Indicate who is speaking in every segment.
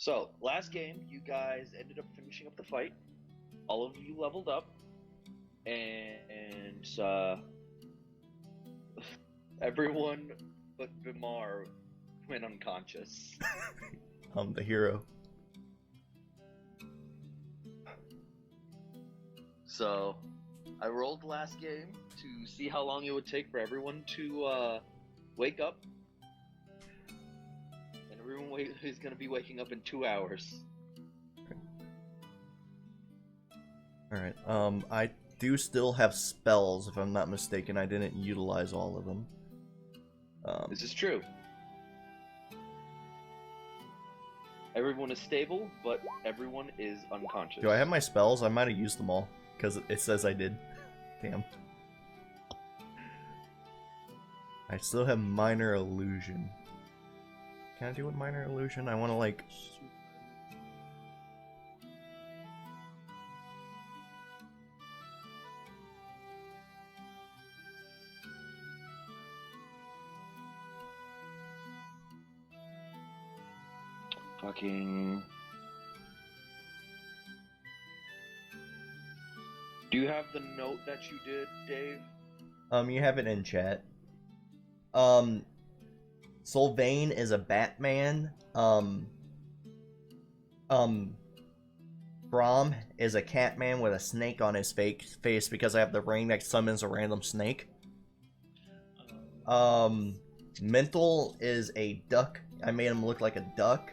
Speaker 1: So, last game, you guys ended up finishing up the fight. All of you leveled up, and everyone but Vimar went unconscious.
Speaker 2: I'm the hero.
Speaker 1: So, I rolled the last game to see how long it would take for everyone to wake up. And everyone is going to be waking up in 2 hours.
Speaker 2: Alright, I do still have spells, if I'm not mistaken. I didn't utilize all of them.
Speaker 1: This is true. Everyone is stable, but everyone is unconscious.
Speaker 2: Do I have my spells? I might have used them all, because it says I did. Damn. I still have Minor Illusion. Can I do a Minor Illusion? I want to, like...
Speaker 1: Fucking... Do you have the note that you did, Dave?
Speaker 2: You have it in chat. Sylvain is a Batman. Brom is a Catman with a snake on his face because I have the ring that summons a random snake. Mental is a duck. I made him look like a duck.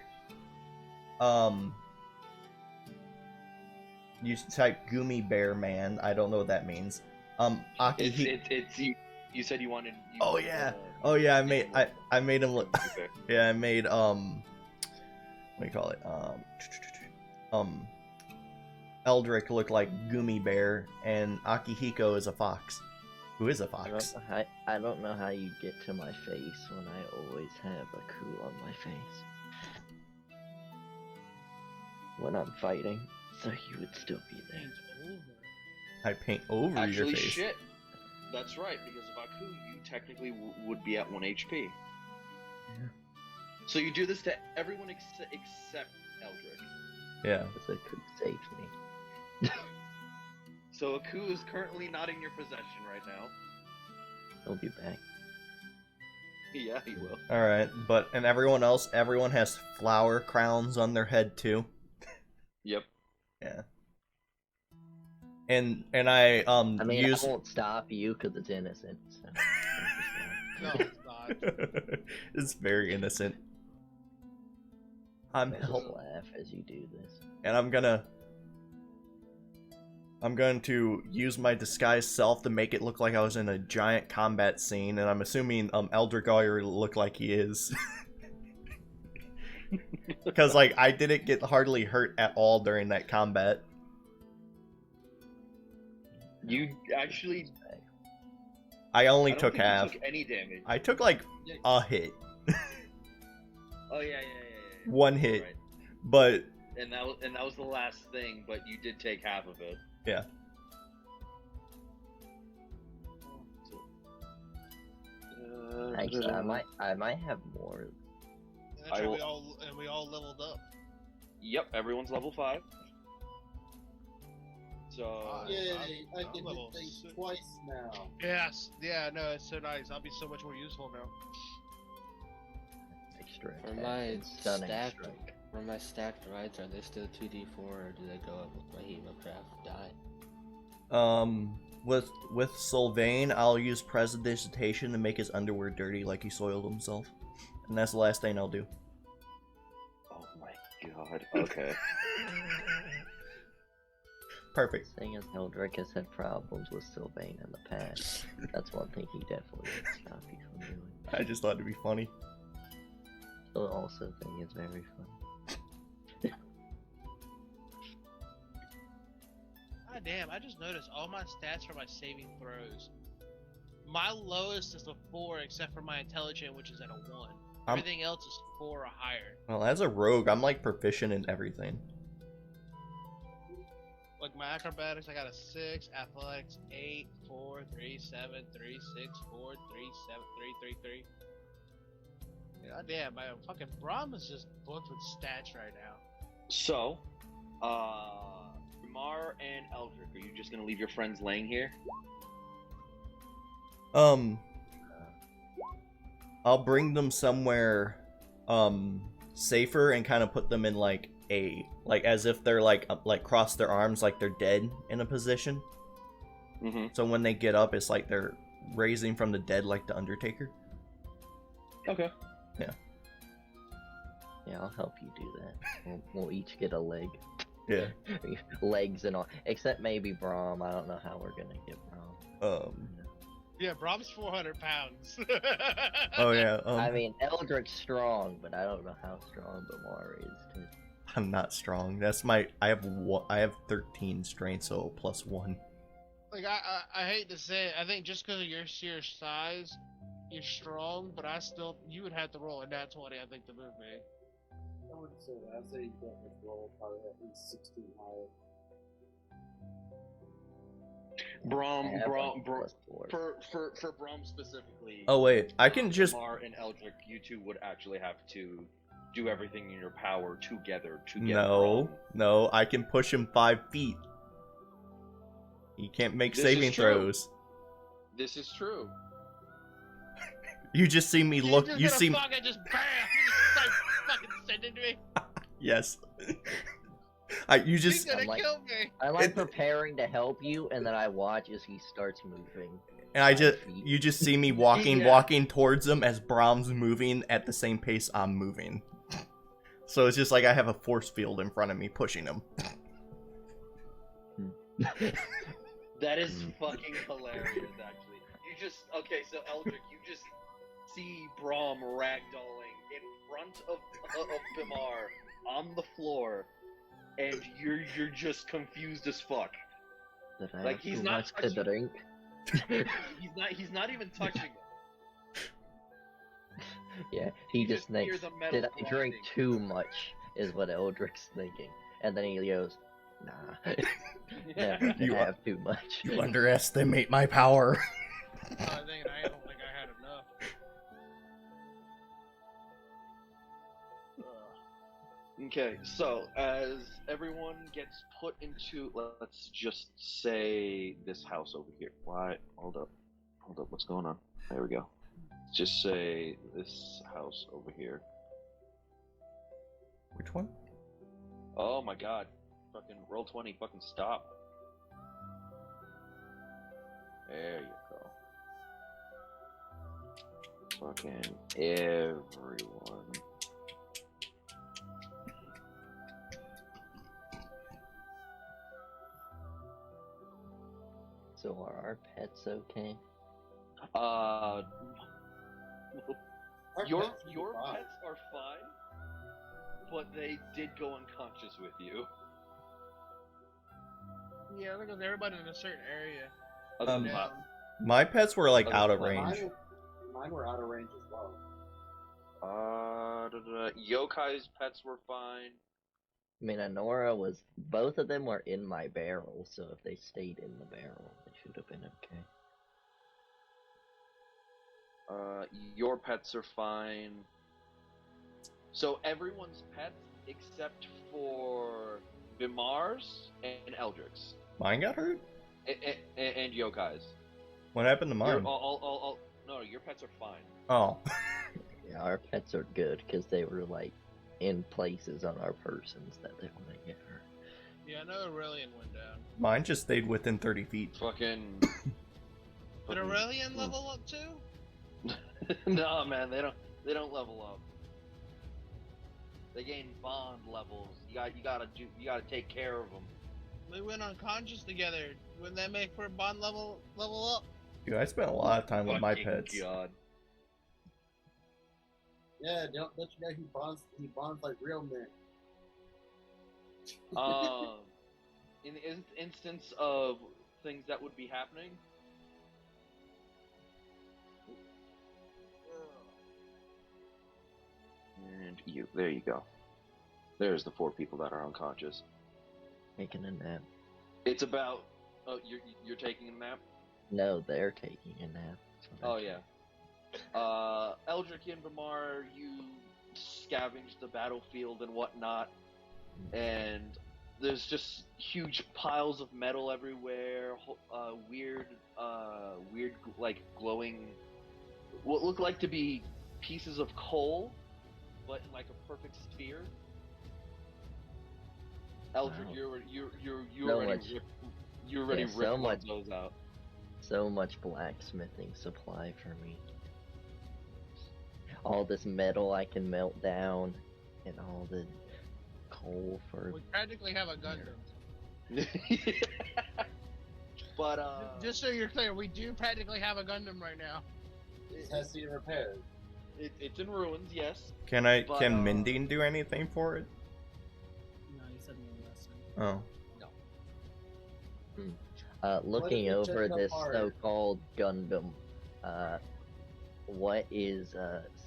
Speaker 2: You type Gummy Bear Man. I don't know what that means.
Speaker 1: It's you said you wanted.
Speaker 2: Oh yeah. Oh yeah. I made him look. Yeah, I made what do you call it? Eldrick look like Gummy Bear, and Akihiko is a fox. Who is a fox?
Speaker 3: I don't know how you get to my face when I always have a coup on my face. When I'm fighting, so you would still be there.
Speaker 2: I paint over
Speaker 1: Actually,
Speaker 2: your face.
Speaker 1: Shit. That's right, because of Aku, you technically would be at 1 HP.
Speaker 3: Yeah.
Speaker 1: So you do this to everyone except Eldrick.
Speaker 2: Yeah.
Speaker 3: Because I could save me.
Speaker 1: So Aku is currently not in your possession right now.
Speaker 3: He'll be back.
Speaker 1: Yeah, he will.
Speaker 2: Alright, and everyone else, everyone has flower crowns on their head too.
Speaker 1: Yep.
Speaker 2: Yeah. And I
Speaker 3: I mean, I won't stop you because it's innocent. So.
Speaker 4: No, it's not.
Speaker 2: It's very innocent.
Speaker 3: I just laugh as you do this.
Speaker 2: And I'm going to use my disguise self to make it look like I was in a giant combat scene, and I'm assuming Eldrick already looked like he is. Because like I didn't get hardly hurt at all during that combat.
Speaker 1: You actually.
Speaker 2: I only
Speaker 1: I don't
Speaker 2: took
Speaker 1: think you
Speaker 2: half.
Speaker 1: took any damage.
Speaker 2: I took like a hit.
Speaker 1: Oh yeah.
Speaker 2: One hit.
Speaker 1: Right.
Speaker 2: But
Speaker 1: And that was the last thing, but you did take half of it.
Speaker 2: yeah.
Speaker 3: Actually, I might have more.
Speaker 4: That's
Speaker 1: I
Speaker 4: right,
Speaker 1: will-
Speaker 4: we all leveled up.
Speaker 1: Yep, everyone's level 5. So
Speaker 5: Yay, I
Speaker 4: I'm
Speaker 5: can do
Speaker 4: level
Speaker 5: things
Speaker 4: 6.
Speaker 5: twice now.
Speaker 4: Yes, yeah, no, it's so nice. I'll be so much more useful now.
Speaker 3: Extra
Speaker 6: For
Speaker 3: attack
Speaker 6: my
Speaker 3: and stunning
Speaker 6: stacked,
Speaker 3: strike.
Speaker 6: for my stacked rides, are they still 2d4 or do they go up with my Hemocraft die?
Speaker 2: With Sylvain, I'll use Prestidigitation to make his underwear dirty like he soiled himself. And that's the last thing I'll do.
Speaker 1: Oh my god. Okay.
Speaker 2: Perfect.
Speaker 3: Thing is, Eldrick has had problems with Sylvain in the past. That's one thing he definitely would stop you from doing.
Speaker 2: I just thought it'd be funny.
Speaker 3: So also think it's very fun.
Speaker 4: God damn, I just noticed all my stats for my saving throws. My lowest is a 4 except for my intelligence, which is at a 1. Everything else is 4 or higher.
Speaker 2: Well, as a rogue, I'm like proficient in everything.
Speaker 4: Like my acrobatics, I got a 6, athletics 8, 4, 3, 7, 3, 6, 4, 3, 7, 3, 3, 3. God damn, my fucking Braum is just booked with stats right now.
Speaker 1: So, Mar and Eldrick, are you just gonna leave your friends laying here?
Speaker 2: I'll bring them somewhere, safer and kind of put them in like as if they're like cross their arms like they're dead in a position.
Speaker 1: Mm-hmm.
Speaker 2: So when they get up, it's like they're raising from the dead like the Undertaker.
Speaker 1: Okay.
Speaker 2: Yeah.
Speaker 3: Yeah, I'll help you do that. We'll each get a leg.
Speaker 2: Yeah.
Speaker 3: Legs and all. Except maybe Braum. I don't know how we're gonna get Braum.
Speaker 4: Yeah, Braum's 400 pounds.
Speaker 2: Oh yeah.
Speaker 3: I mean, Eldrick's strong, but I don't know how strong Bamar is. Too.
Speaker 2: I'm not strong. That's my. I have 13 strength, so +1.
Speaker 4: Like I hate to say it, I think just because of your sheer size, you're strong. But you would have to roll a nat 20, I think, to move me.
Speaker 5: I wouldn't say that. I'd say you don't have to roll probably at least 16 higher.
Speaker 1: Braum,
Speaker 3: +4.
Speaker 1: for Braum specifically.
Speaker 2: Oh wait, I can just.
Speaker 1: Mar and Eldrick, you two would actually have to do everything in your power together to get
Speaker 2: No,
Speaker 1: Braum.
Speaker 2: no, I can push him 5 feet. You can't make
Speaker 1: This
Speaker 2: saving
Speaker 1: is true.
Speaker 2: throws.
Speaker 1: This is true.
Speaker 2: You just see me look. You see.
Speaker 4: Fucking just bam! You just start fucking sending to me.
Speaker 2: Yes. You
Speaker 4: He's
Speaker 2: just.
Speaker 4: gonna
Speaker 3: I'm like-
Speaker 4: kill me.
Speaker 3: I like preparing to help you, and then I watch as he starts moving.
Speaker 2: And I
Speaker 3: 5
Speaker 2: just.
Speaker 3: feet.
Speaker 2: You just see me walking towards him as Brahm's moving at the same pace I'm moving. So it's just like I have a force field in front of me pushing him.
Speaker 1: That is fucking hilarious, actually. Okay, so Eldrick, you just see Braum ragdolling in front of Bimar on the floor, and you're just confused as fuck.
Speaker 3: Did I
Speaker 1: Like,
Speaker 3: have
Speaker 1: he's
Speaker 3: too
Speaker 1: not
Speaker 3: much to
Speaker 1: touching-
Speaker 3: drink?
Speaker 1: He's not even touching it.
Speaker 3: Yeah, he
Speaker 1: You
Speaker 3: just
Speaker 1: hear
Speaker 3: thinks,
Speaker 1: the metal
Speaker 3: did I drink
Speaker 1: grinding.
Speaker 3: too much, is what Eldrick's thinking. And then he goes, nah, never
Speaker 2: You
Speaker 3: have too much.
Speaker 2: You underestimate my power.
Speaker 4: I don't think I had enough.
Speaker 1: Okay, so as everyone gets put into, let's just say this house over here. Why? Hold up, what's going on? There we go. Let's just say this house over here.
Speaker 2: Which one?
Speaker 1: Oh my god. Fucking roll 20, fucking stop. There you go. Fucking everyone.
Speaker 3: So are our pets okay?
Speaker 5: Our
Speaker 1: Your
Speaker 5: pets will be fine.
Speaker 1: pets are fine, but they did go unconscious with you.
Speaker 4: Yeah, I think it was everybody in a certain area.
Speaker 2: Um,
Speaker 4: Down.
Speaker 2: My pets were like
Speaker 1: Oh,
Speaker 2: out of
Speaker 1: mine-
Speaker 2: range.
Speaker 5: Mine were out of range as well.
Speaker 1: Yokai's pets were fine.
Speaker 3: I mean, Honora was, both of them were in my barrel, so if they stayed in the barrel, they should have been okay.
Speaker 1: Your pets are fine. So everyone's pets except for Bimar's and Eldrick's.
Speaker 2: Mine got hurt?
Speaker 1: And Yokai's.
Speaker 2: What happened to mine?
Speaker 1: No, your pets are fine.
Speaker 2: Oh.
Speaker 3: Yeah, our pets are good, because they were, like, in places on our persons that they wouldn't get hurt.
Speaker 4: Yeah, I know Aurelian went down.
Speaker 2: Mine just stayed within 30 feet.
Speaker 1: Fucking.
Speaker 4: Did Aurelian level up too?
Speaker 1: No, man, they don't level up. They gain bond levels. You gotta take care of them.
Speaker 4: We went unconscious together. Wouldn't that make for a bond level up?
Speaker 2: Dude, I spent a lot of time with my
Speaker 1: Fucking
Speaker 2: pets.
Speaker 1: God.
Speaker 5: Yeah, don't you know he bonds like real men.
Speaker 1: In the instance of things that would be happening. And there you go. There's the 4 people that are unconscious.
Speaker 3: Taking a nap.
Speaker 1: It's about. Oh, you're taking a nap.
Speaker 3: No, they're taking a nap. That's what I
Speaker 1: Oh
Speaker 3: said.
Speaker 1: yeah. Eldrick and Bamar, you scavenge the battlefield and whatnot, and there's just huge piles of metal everywhere, weird, like glowing, what look like to be pieces of coal, but in like a perfect sphere. Eldrick,
Speaker 3: Wow.
Speaker 1: you already
Speaker 3: Yeah, so
Speaker 1: ripped one
Speaker 3: much-
Speaker 1: of those out.
Speaker 3: So much blacksmithing supply for me. All this metal I can melt down, and all the coal for.
Speaker 4: We practically have a Gundam.
Speaker 1: But
Speaker 4: Just so you're clear, we do practically have a Gundam right now.
Speaker 5: It has to be repaired.
Speaker 1: it's in ruins, yes.
Speaker 2: Can Mindine do anything for it?
Speaker 7: No, you said no last time.
Speaker 2: Oh.
Speaker 3: Looking
Speaker 5: What if it's
Speaker 3: over
Speaker 5: just a
Speaker 3: this
Speaker 5: part?
Speaker 3: so-called Gundam, what is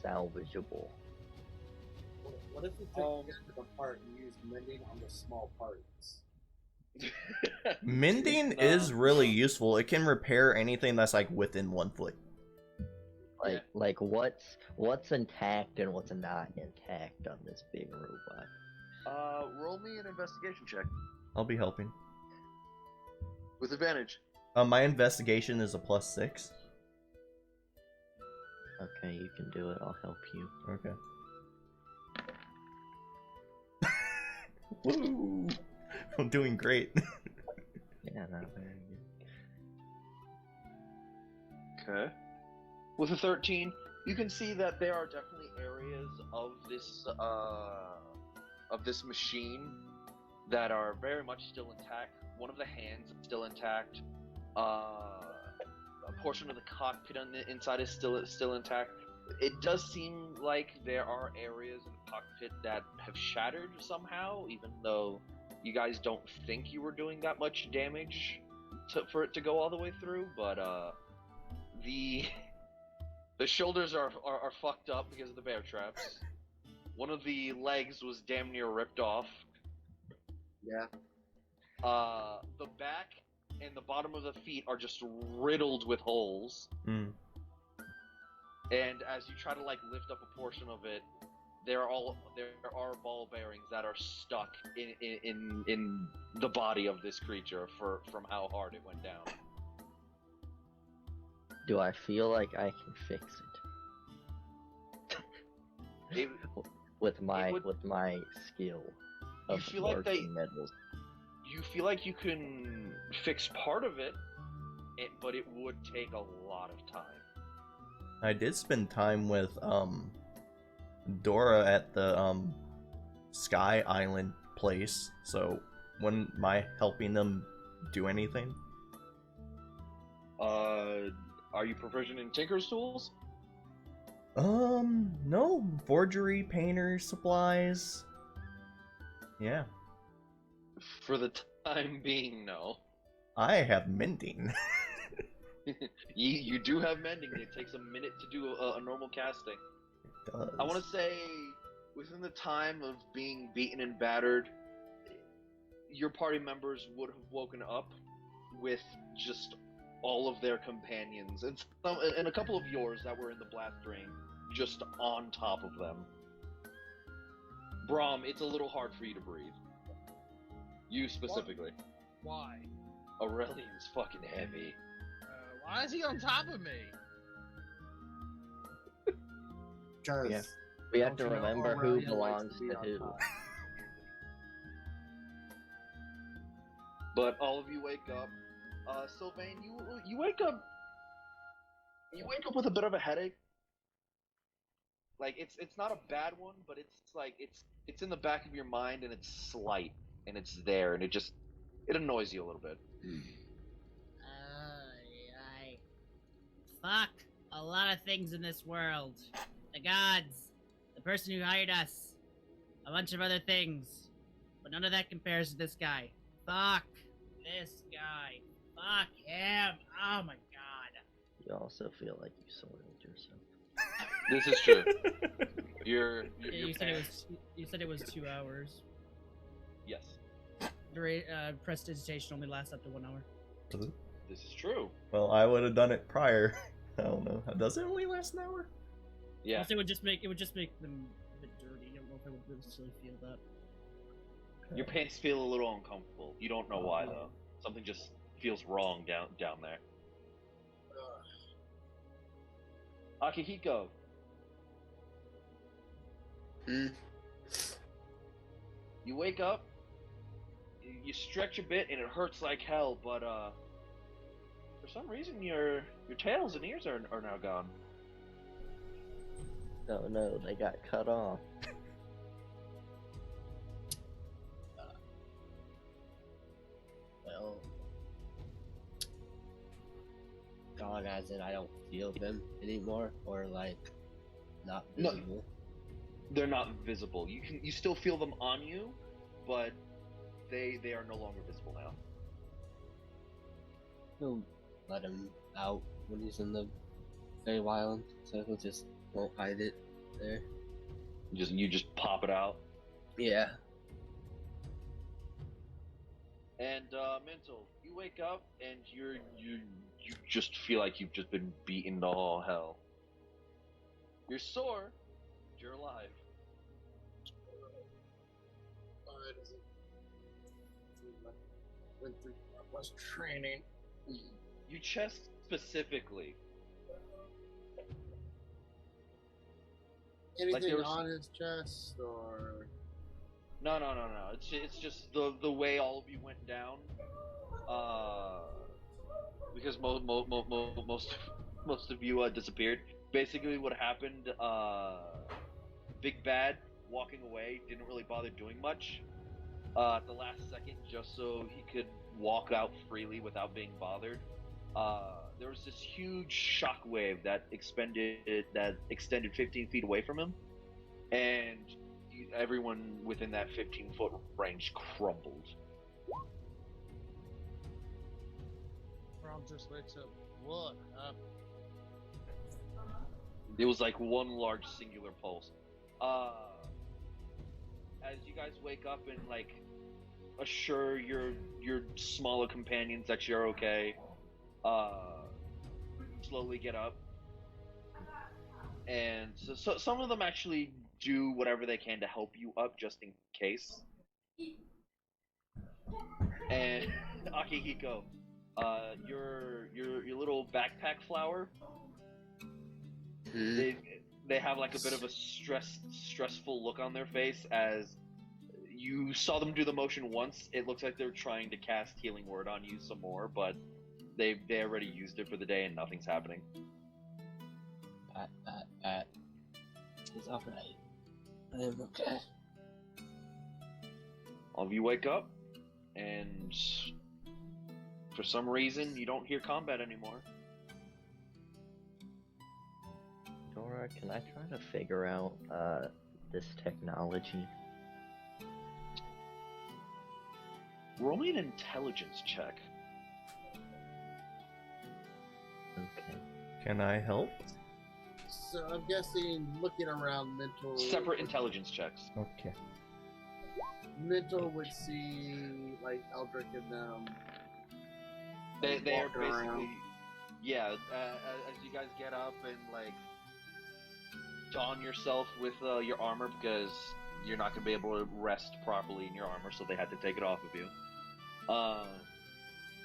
Speaker 3: salvageable?
Speaker 5: What if we took it apart and used mending on the small parts?
Speaker 2: Mindine is really useful. It can repair anything that's like within 1 foot.
Speaker 3: Like what's intact and what's not intact on this big robot?
Speaker 1: Roll me an investigation check
Speaker 2: I'll be helping.
Speaker 1: with advantage.
Speaker 2: My investigation is a +6.
Speaker 3: Okay, you can do it. I'll help you.
Speaker 2: Okay. Woo! I'm doing great.
Speaker 3: Yeah, not very good.
Speaker 1: Okay. With a 13, you can see that there are definitely areas of this machine that are very much still intact. One of the hands is still intact. A portion of the cockpit on the inside is still intact. It does seem like there are areas in the cockpit that have shattered somehow, even though you guys don't think you were doing that much damage for it to go all the way through. But the shoulders are fucked up because of the bear traps. One of the legs was damn near ripped off.
Speaker 5: Yeah.
Speaker 1: The back and the bottom of the feet are just riddled with holes.
Speaker 2: Mm.
Speaker 1: And as you try to like lift up a portion of it, there are ball bearings that are stuck in the body of this creature from how hard it went down.
Speaker 3: Do I feel like I can fix it? with my skill
Speaker 1: You
Speaker 3: of
Speaker 1: feel like
Speaker 3: working metals?
Speaker 1: You feel like you can fix part of it, but it would take a lot of time.
Speaker 2: I did spend time with Dora at the Sky Island place, so wouldn't my helping them do anything?
Speaker 1: Are you proficient in Tinker's tools?
Speaker 2: No. Forgery, painter, supplies. Yeah.
Speaker 1: For the time being, no.
Speaker 2: I have mending.
Speaker 1: You do have mending. It takes a minute to do a normal casting.
Speaker 2: It does.
Speaker 1: I want to say, within the time of being beaten and battered, your party members would have woken up with just all of their companions, and a couple of yours that were in the blast ring, just on top of them. Brahm, it's a little hard for you to breathe. You specifically.
Speaker 4: Why?
Speaker 1: Aurelian's fucking heavy.
Speaker 4: Why is he on top of me?
Speaker 5: Because
Speaker 3: Yeah. We have to
Speaker 5: don't you know
Speaker 3: remember who
Speaker 5: Aurelian
Speaker 3: belongs
Speaker 5: likes to be
Speaker 3: to
Speaker 5: on
Speaker 3: who.
Speaker 5: top?
Speaker 1: But all of you wake up. Sylvain, you wake up. You wake up with a bit of a headache. Like it's not a bad one, but it's like it's in the back of your mind and it's slight and it's there and it annoys you a little bit.
Speaker 7: Fuck a lot of things in this world. The gods, the person who hired us, a bunch of other things. But none of that compares to this guy. Fuck this guy. Fuck him. Oh my god.
Speaker 3: You also feel like you soiled yourself.
Speaker 1: This is true. Your
Speaker 7: You
Speaker 1: pants.
Speaker 7: said it was 2 hours.
Speaker 1: Yes,
Speaker 7: Prestidigitation only lasts up to 1 hour.
Speaker 1: this is true.
Speaker 2: Well, I would have done it prior. I don't know. Does it only last an hour?
Speaker 1: Yeah.
Speaker 7: Also, it would just make them a bit dirty. I don't know if I would really feel that.
Speaker 1: Your pants feel a little uncomfortable. You don't know why though. Something just feels wrong down there. Akihiko. You wake up, you stretch a bit, and it hurts like hell. But for some reason, your tails and ears are now gone.
Speaker 3: No, they got cut off.
Speaker 6: Well, gone as in I don't feel them anymore, or like not
Speaker 1: No.
Speaker 6: visible.
Speaker 1: They're not visible. You still feel them on you, but they are no longer visible now.
Speaker 6: He'll let him out when he's in the Feywild, so he'll just won't hide it there.
Speaker 1: You just pop it out.
Speaker 6: Yeah.
Speaker 1: And mental, you wake up and you just feel like you've just been beaten to all hell. You're sore, but you're alive.
Speaker 5: Went through less training.
Speaker 1: You chest specifically.
Speaker 5: Anything
Speaker 1: there was-
Speaker 5: on his chest or?
Speaker 1: No. It's just the way all of you went down. Because most of you disappeared. Basically, what happened? Big Bad walking away didn't really bother doing much. At the last second, just so he could walk out freely without being bothered. There was this huge shockwave that extended 15 feet away from him, and everyone within that 15-foot range crumbled.
Speaker 4: Brom just wakes up. What up?
Speaker 1: It was like one large singular pulse. As you guys wake up and like assure your smaller companions that you're okay, slowly get up, and so some of them actually do whatever they can to help you up just in case. And Akihiko, your little backpack flower, they have like a bit of a stressful look on their face as you saw them do the motion once. It looks like they're trying to cast Healing Word on you some more, but they already used it for the day and nothing's happening.
Speaker 6: It's alright. I am okay.
Speaker 1: All of you wake up, and for some reason, you don't hear combat anymore.
Speaker 3: Dora, can I try to figure out this technology?
Speaker 1: Roll me an intelligence check.
Speaker 3: Okay.
Speaker 2: Can I help?
Speaker 5: So I'm guessing looking around mental.
Speaker 1: Separate intelligence checks.
Speaker 2: Okay.
Speaker 5: Mental would see like Eldrick and them.
Speaker 1: They are
Speaker 5: walking
Speaker 1: basically,
Speaker 5: around.
Speaker 1: yeah. As you guys get up and like don yourself with your armor because you're not gonna be able to rest properly in your armor, so they had to take it off of you.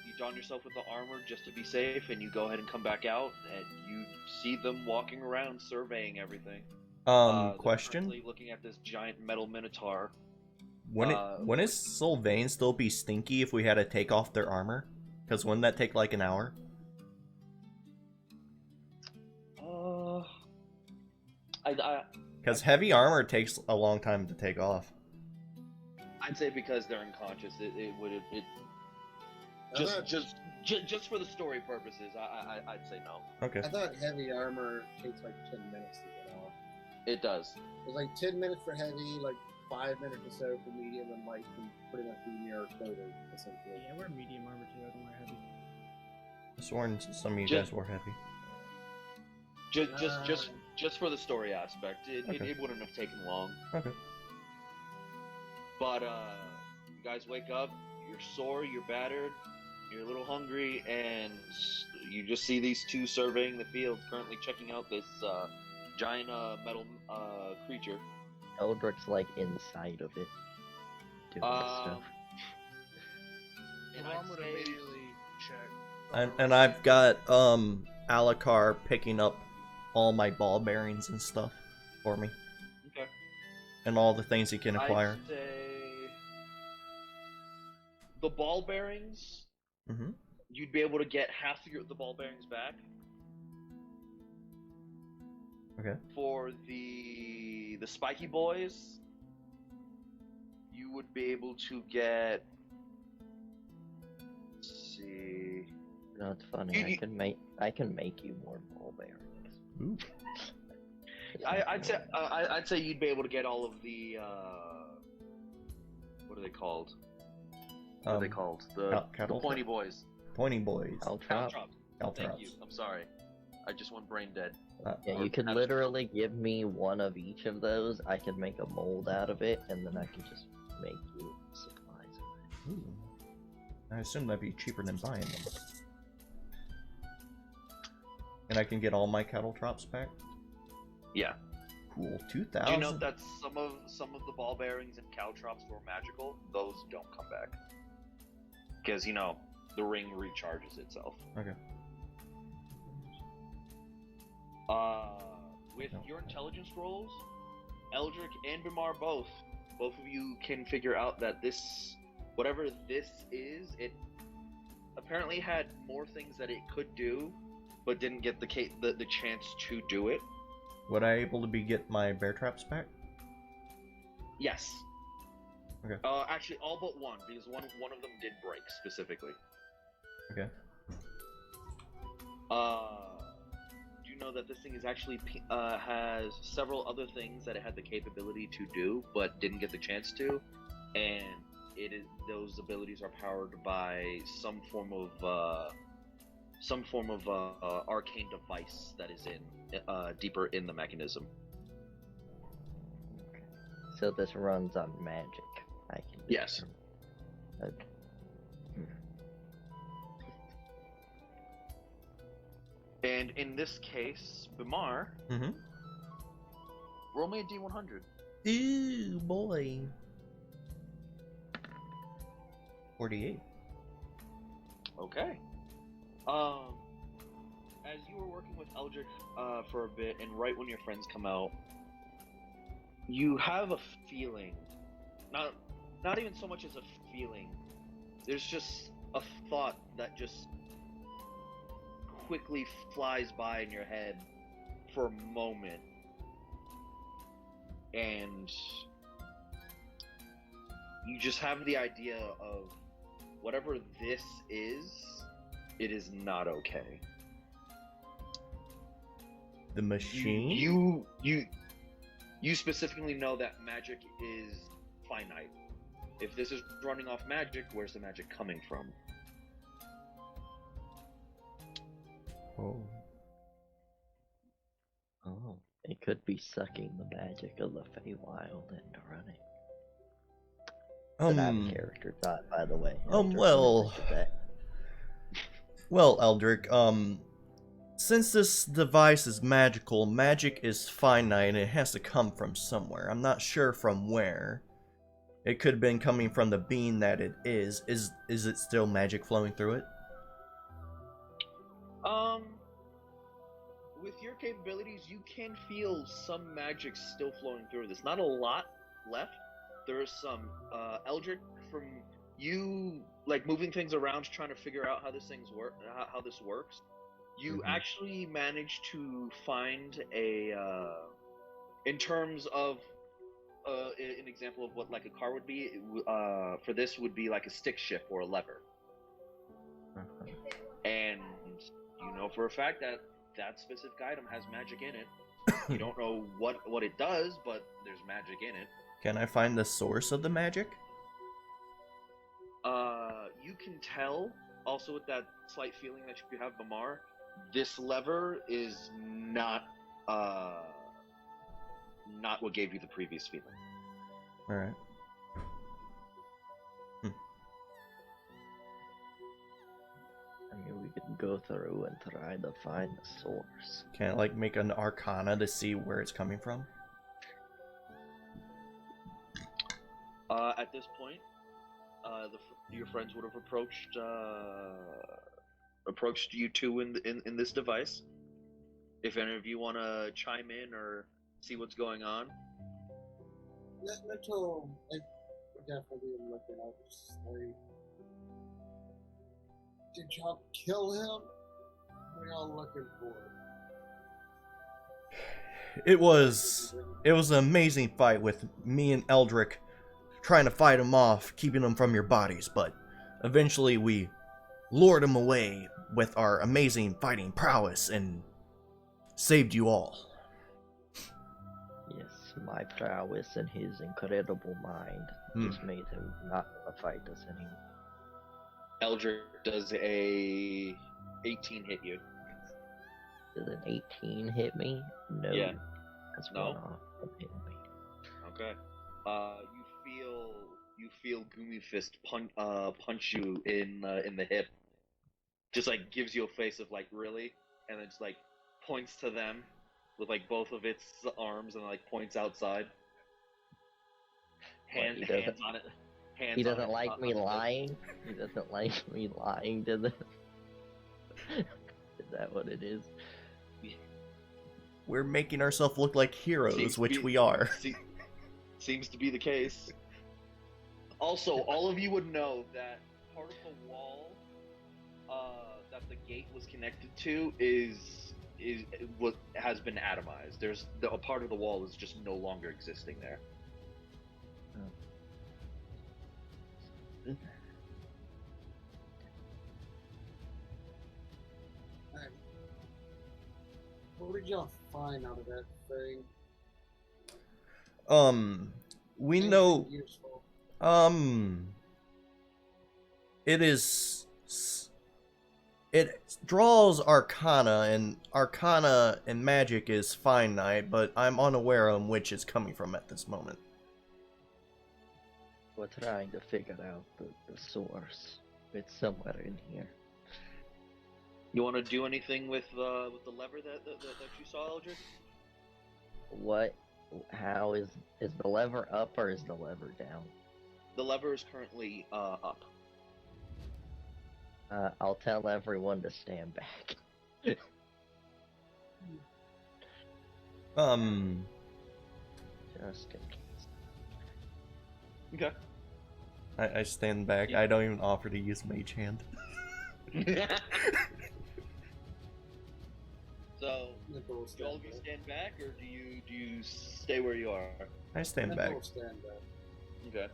Speaker 1: You don yourself with the armor just to be safe, and you go ahead and come back out, and you see them walking around surveying everything. They're
Speaker 2: Question.
Speaker 1: currently looking at this giant metal minotaur.
Speaker 2: When is Sylvain still be stinky if we had to take off their armor? Because wouldn't that take like an hour? Because heavy armor takes a long time to take off.
Speaker 1: I'd say because they're unconscious, it would just for the story purposes, I'd say no.
Speaker 2: Okay.
Speaker 5: I thought heavy armor takes like 10 minutes to get off.
Speaker 1: It does.
Speaker 5: It's like 10 minutes for heavy, like 5 minutes or so for medium, and light can pretty much be near clothing, essentially.
Speaker 7: Yeah, I wear medium armor too. I don't wear heavy.
Speaker 2: I sworn some of you
Speaker 1: Just-
Speaker 2: guys were heavy.
Speaker 1: Just for the story aspect, it wouldn't have taken long.
Speaker 2: Okay.
Speaker 1: But you guys wake up, you're sore, you're battered, you're a little hungry, and you just see these two surveying the field, currently checking out this giant metal creature.
Speaker 3: Eldrick's like inside of it, doing stuff.
Speaker 1: And
Speaker 4: Rom
Speaker 1: I'd
Speaker 4: would
Speaker 1: say,
Speaker 4: immediately check.
Speaker 2: And I've got Alucard picking up all my ball bearings and stuff for me.
Speaker 1: okay.
Speaker 2: And all the things he can acquire.
Speaker 1: I'd say the ball bearings.
Speaker 2: Mm-hmm.
Speaker 1: You'd be able to get half of the ball bearings back.
Speaker 2: Okay.
Speaker 1: For the spiky boys, you would be able to get. Let's see.
Speaker 3: You know, it's funny. I can make you more ball bearings.
Speaker 2: Ooh.
Speaker 1: I'd say you'd be able to get all of the what are they called? What are they called? The pointy boys.
Speaker 2: Pointy boys.
Speaker 1: Caltrops. Thank
Speaker 2: Caltrops.
Speaker 1: you. I'm sorry. I just went brain dead.
Speaker 3: Yeah, you could literally give me one of each of those. I could make a mold out of it, and then I could just make you supplies of it.
Speaker 2: Ooh. I assume that'd be cheaper than buying them. And I can get all my cattle drops back?
Speaker 1: Yeah.
Speaker 2: Cool. 2,000.
Speaker 1: Do you know that some of the ball bearings and caltrops were magical? Those don't come back. Because, you know, the ring recharges itself.
Speaker 2: Okay.
Speaker 1: With your intelligence rolls, Eldrick and Bimar both of you can figure out that this, whatever this is, it apparently had more things that it could do, but didn't get the chance to do it.
Speaker 2: Would I able to get my bear traps back?
Speaker 1: Yes.
Speaker 2: Okay.
Speaker 1: Actually, all but one, because one of them did break specifically.
Speaker 2: Okay.
Speaker 1: Do you know that this thing is actually has several other things that it had the capability to do, but didn't get the chance to, and those abilities are powered by some form of arcane device that is deeper in the mechanism.
Speaker 3: So this runs on magic. I can.
Speaker 1: Yes.
Speaker 3: Okay.
Speaker 1: And in this case, Bimar,
Speaker 2: Mm-hmm.
Speaker 1: roll me a D100.
Speaker 2: Ooh, boy. 48.
Speaker 1: Okay. As you were working with Eldrick for a bit, and right when your friends come out, you have a feeling. Not even so much as a feeling. There's just a thought that just quickly flies by in your head for a moment, and you just have the idea of whatever this is, it is not okay.
Speaker 2: The machine?
Speaker 1: You specifically know that magic is finite. If this is running off magic, where's the magic coming from?
Speaker 2: Oh.
Speaker 3: Oh, it could be sucking the magic of the Feywild into running. It's an out of character thought, by the way.
Speaker 2: Well, Eldrick, since this device is magical, magic is finite and it has to come from somewhere. I'm not sure from where. It could have been coming from the being that it is. Is it still magic flowing through it?
Speaker 1: With your capabilities, you can feel some magic still flowing through this. Not a lot left. There is some. Eldrick, from you like moving things around, trying to figure out how this works. You actually managed to find a, in terms of an example of what like a car would be. For this would be like a stick shift or a lever. And you know for a fact that that specific item has magic in it. You don't know what it does, but there's magic in it.
Speaker 2: Can I find the source of the magic?
Speaker 1: You can tell, also with that slight feeling that you have, Bimar, this lever is not what gave you the previous feeling.
Speaker 2: Alright.
Speaker 3: I mean, we could go through and try to find the source.
Speaker 2: Can I like make an arcana to see where it's coming from?
Speaker 1: At this point, your friends would have approached you two in this device. If any of you want to chime in or see what's going on.
Speaker 5: Mitchell, I definitely am looking up. Like, did y'all kill him? What are y'all looking for?
Speaker 2: It was an amazing fight with me and Eldrick trying to fight him off, keeping him from your bodies, but eventually we lured him away with our amazing fighting prowess and saved you all.
Speaker 3: Yes, my prowess and his incredible mind just made him not want to fight us anymore.
Speaker 1: Eldrick does a 18 hit you.
Speaker 3: Does an 18 hit me? No.
Speaker 1: Yeah.
Speaker 3: That's
Speaker 1: No?
Speaker 3: one off from hitting me.
Speaker 1: Okay. You feel Goomy Fist punch you in the hip. Just like gives you a face of like really, and then just like points to them with like both of its arms and like points outside. Hands on it.
Speaker 3: He doesn't like me lying. He doesn't like me lying to them. Is that what it is?
Speaker 2: We're making ourselves look like heroes, which we are.
Speaker 1: Seems to be the case. Also, all of you would know that part of the wall that the gate was connected to is what has been atomized. A part of the wall is just no longer existing there.
Speaker 5: What did y'all find out of that thing?
Speaker 2: We
Speaker 5: Anything
Speaker 2: know,
Speaker 5: useful?
Speaker 2: it draws arcana, and arcana and magic is finite, but I'm unaware on which it's coming from at this moment.
Speaker 3: We're trying to figure out the source. It's somewhere in here.
Speaker 1: You want to do anything with the lever that you saw, Eldrick?
Speaker 3: What? How is the lever up or is the lever down?
Speaker 1: The lever is currently up.
Speaker 3: I'll tell everyone to stand back. Just in case.
Speaker 1: Okay.
Speaker 2: I stand back.
Speaker 1: Yeah.
Speaker 2: I don't even offer to use Mage Hand.
Speaker 1: So,
Speaker 5: Nickel will
Speaker 1: do all of
Speaker 5: stand
Speaker 1: you
Speaker 5: back.
Speaker 1: stand back, or do you stay where you are?
Speaker 2: I stand
Speaker 5: Nickel
Speaker 2: back.
Speaker 5: will stand back.
Speaker 1: Okay.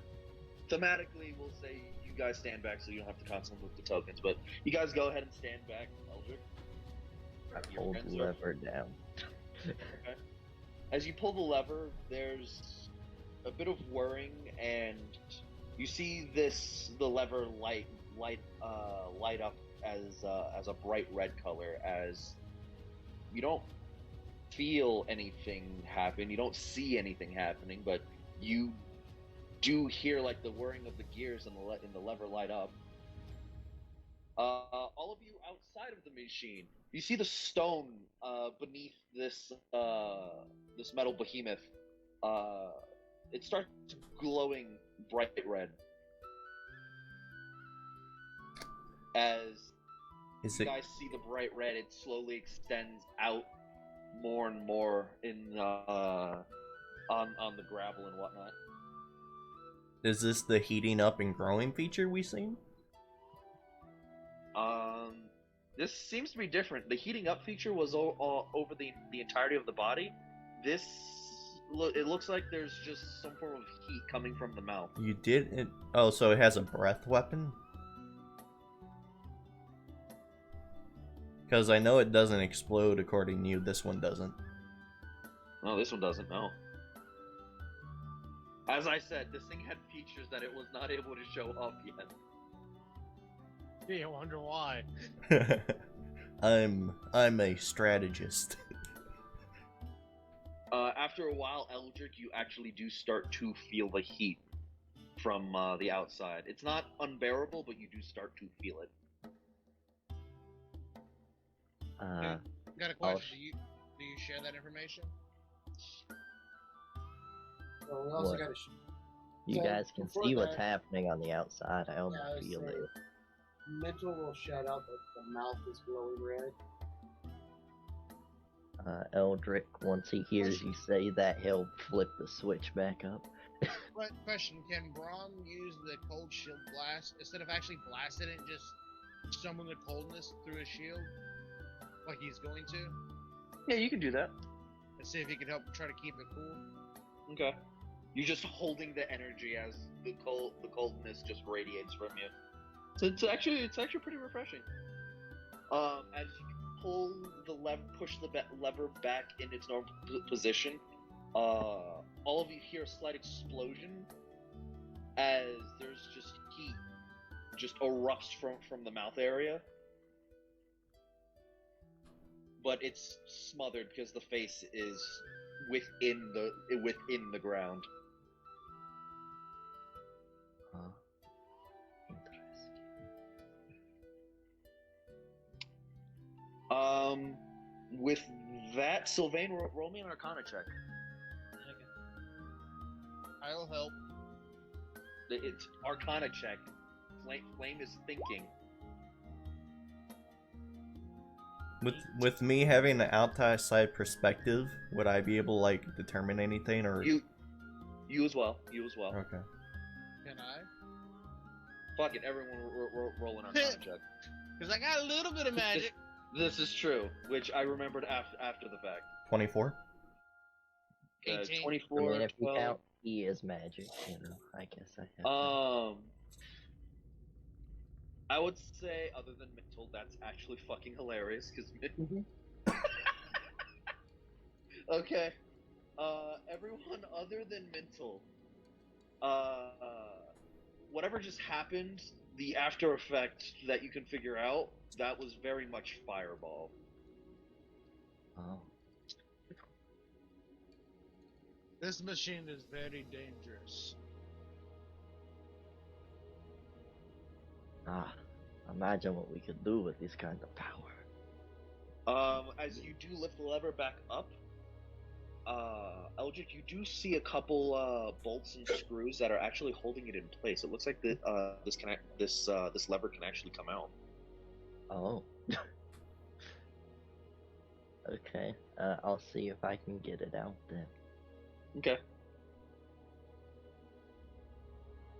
Speaker 1: Thematically, we'll say you guys stand back, so you don't have to constantly move the tokens. But you guys go ahead and stand back, Eldrick.
Speaker 3: I
Speaker 1: Your
Speaker 3: pulled
Speaker 1: friends
Speaker 3: the
Speaker 1: are-
Speaker 3: lever down.
Speaker 1: Okay. As you pull the lever, there's a bit of whirring, and you see the lever light up as a bright red color. As you don't feel anything happen, you don't see anything happening, but you do hear like the whirring of the gears and the lever light up. All of you outside of the machine, you see the stone beneath this metal behemoth. It starts glowing bright red as
Speaker 2: Is
Speaker 1: you
Speaker 2: it?
Speaker 1: guys see the bright red. It slowly extends out more and more in on the gravel and whatnot.
Speaker 2: Is this the heating up and growing feature we seen?
Speaker 1: This seems to be different. The heating up feature was over the entirety of the body. This it looks like there's just some form of heat coming from the mouth.
Speaker 2: You did it. Oh, so it has a breath weapon? Because I know it doesn't explode according to you. This one doesn't.
Speaker 1: No, this one doesn't. No. As I said, this thing had features that it was not able to show off yet.
Speaker 4: Yeah, I wonder why.
Speaker 2: I'm a strategist.
Speaker 1: After a while, Eldrick, you actually do start to feel the heat from the outside. It's not unbearable, but you do start to feel it.
Speaker 4: Got a
Speaker 3: I'll
Speaker 4: question. Do you share that information?
Speaker 5: Well, we also
Speaker 3: What?
Speaker 5: got to.
Speaker 3: You
Speaker 5: So,
Speaker 3: guys can
Speaker 5: before
Speaker 3: see what's
Speaker 5: that-
Speaker 3: happening on the outside. I almost
Speaker 5: Yeah, I was
Speaker 3: feel
Speaker 5: saying,
Speaker 3: it.
Speaker 5: Mental will shout out that the mouth is glowing red.
Speaker 3: Eldrick, once he hears you say that, he'll flip the switch back up.
Speaker 4: Question: can Braum use the cold shield blast instead of actually blasting it? Just summon the coldness through his shield, like he's going to,
Speaker 1: Yeah, you can do that.
Speaker 4: and see if he can help try to keep it cool.
Speaker 1: Okay. You're just holding the energy as the coldness just radiates from you. So it's actually pretty refreshing. As you pull the push the lever back in its normal position, all of you hear a slight explosion as there's just heat just erupts from the mouth area. But it's smothered because the face is within the ground.
Speaker 3: Interesting.
Speaker 1: With that, Sylvain, roll me an Arcana check.
Speaker 4: I'll help.
Speaker 1: It's Arcana check. Flame is thinking.
Speaker 2: With me having an outside perspective, would I be able to like determine anything or?
Speaker 1: You as well. You as well.
Speaker 2: Okay.
Speaker 4: Can I?
Speaker 1: Fuck it, everyone roll an Arcana check.
Speaker 4: Because I got a little bit of magic.
Speaker 1: This is true, which I remembered after the fact.
Speaker 2: 24.
Speaker 4: 18.
Speaker 1: 24.
Speaker 3: I mean, if you
Speaker 1: 12.
Speaker 3: count E as magic, you know, I guess I have.
Speaker 1: I would say, other than mental, that's actually fucking hilarious. Because okay, everyone other than mental, whatever just happened, the after effect that you can figure out, that was very much fireball.
Speaker 3: Oh.
Speaker 4: This machine is very dangerous.
Speaker 3: Imagine what we could do with this kind of power.
Speaker 1: As you do lift the lever back up, Eldrick, you do see a couple bolts and screws that are actually holding it in place. It looks like this lever can actually come out.
Speaker 3: Oh. Okay, I'll see if I can get it out then.
Speaker 1: Okay.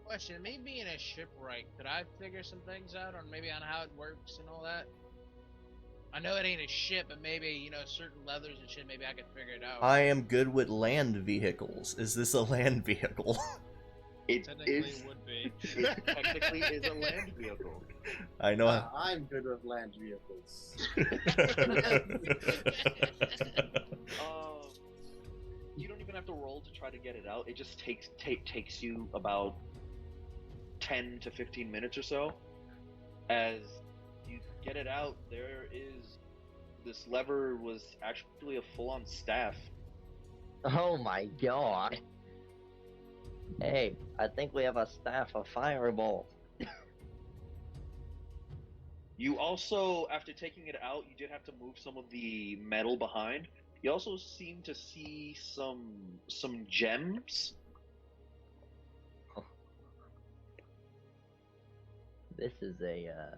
Speaker 4: Question: me being a shipwright, could I figure some things out, or maybe on how it works and all that? I know it ain't a ship, but maybe certain leathers and shit. Maybe I could figure it out.
Speaker 2: I am good with land vehicles. Is this a land vehicle?
Speaker 1: It
Speaker 4: Technically,
Speaker 1: is.
Speaker 4: it would be.
Speaker 1: It technically is a land vehicle.
Speaker 2: I know.
Speaker 5: I'm good with land vehicles.
Speaker 1: You don't even have to roll to try to get it out. It just takes you about 10 to 15 minutes or so. As you get it out, this lever was actually a full-on staff.
Speaker 3: Oh my god. Hey, I think we have a staff of fireball.
Speaker 1: You also, after taking it out, you did have to move some of the metal behind. You also seem to see some gems.
Speaker 3: This is a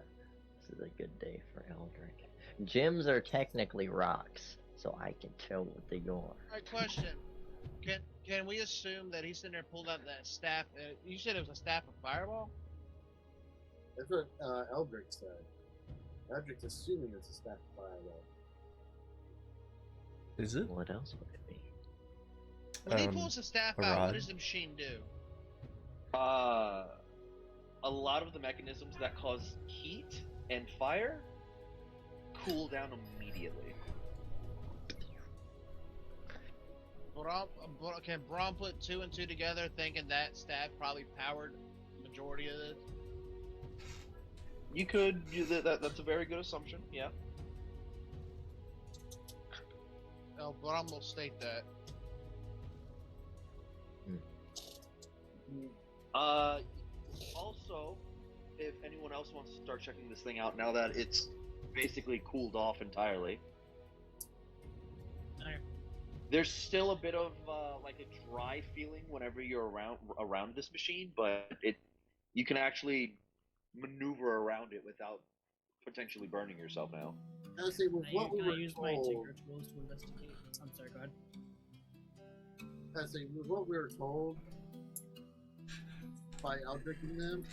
Speaker 3: good day for Eldrick. Gems are technically rocks, so I can tell what they are.
Speaker 4: Alright, question. Can we assume that he's sitting there pulled out that staff? You said it was a staff of fireball?
Speaker 5: That's what Eldrick said. Eldrick's assuming it's a staff of fireball.
Speaker 2: Is it?
Speaker 3: What else would it be?
Speaker 4: When he pulls the staff
Speaker 2: a
Speaker 4: out,
Speaker 2: rod.
Speaker 4: what does the machine do?
Speaker 1: A lot of the mechanisms that cause heat and fire cool down immediately.
Speaker 4: Can Braum put 2 and 2 together, thinking that staff probably powered the majority of this?
Speaker 1: You could. That's a very good assumption. Yeah.
Speaker 4: No, Braum will state that.
Speaker 1: Also, if anyone else wants to start checking this thing out now that it's basically cooled off entirely.
Speaker 7: Okay.
Speaker 1: There's still a bit of like a dry feeling whenever you're around this machine, but you can actually maneuver around it without potentially burning yourself now.
Speaker 5: I say with what we
Speaker 7: I
Speaker 5: were
Speaker 7: use my
Speaker 5: told.
Speaker 7: tinker tools to investigate. I'm sorry, go ahead.
Speaker 5: I say with what we were told by Eldrick and them,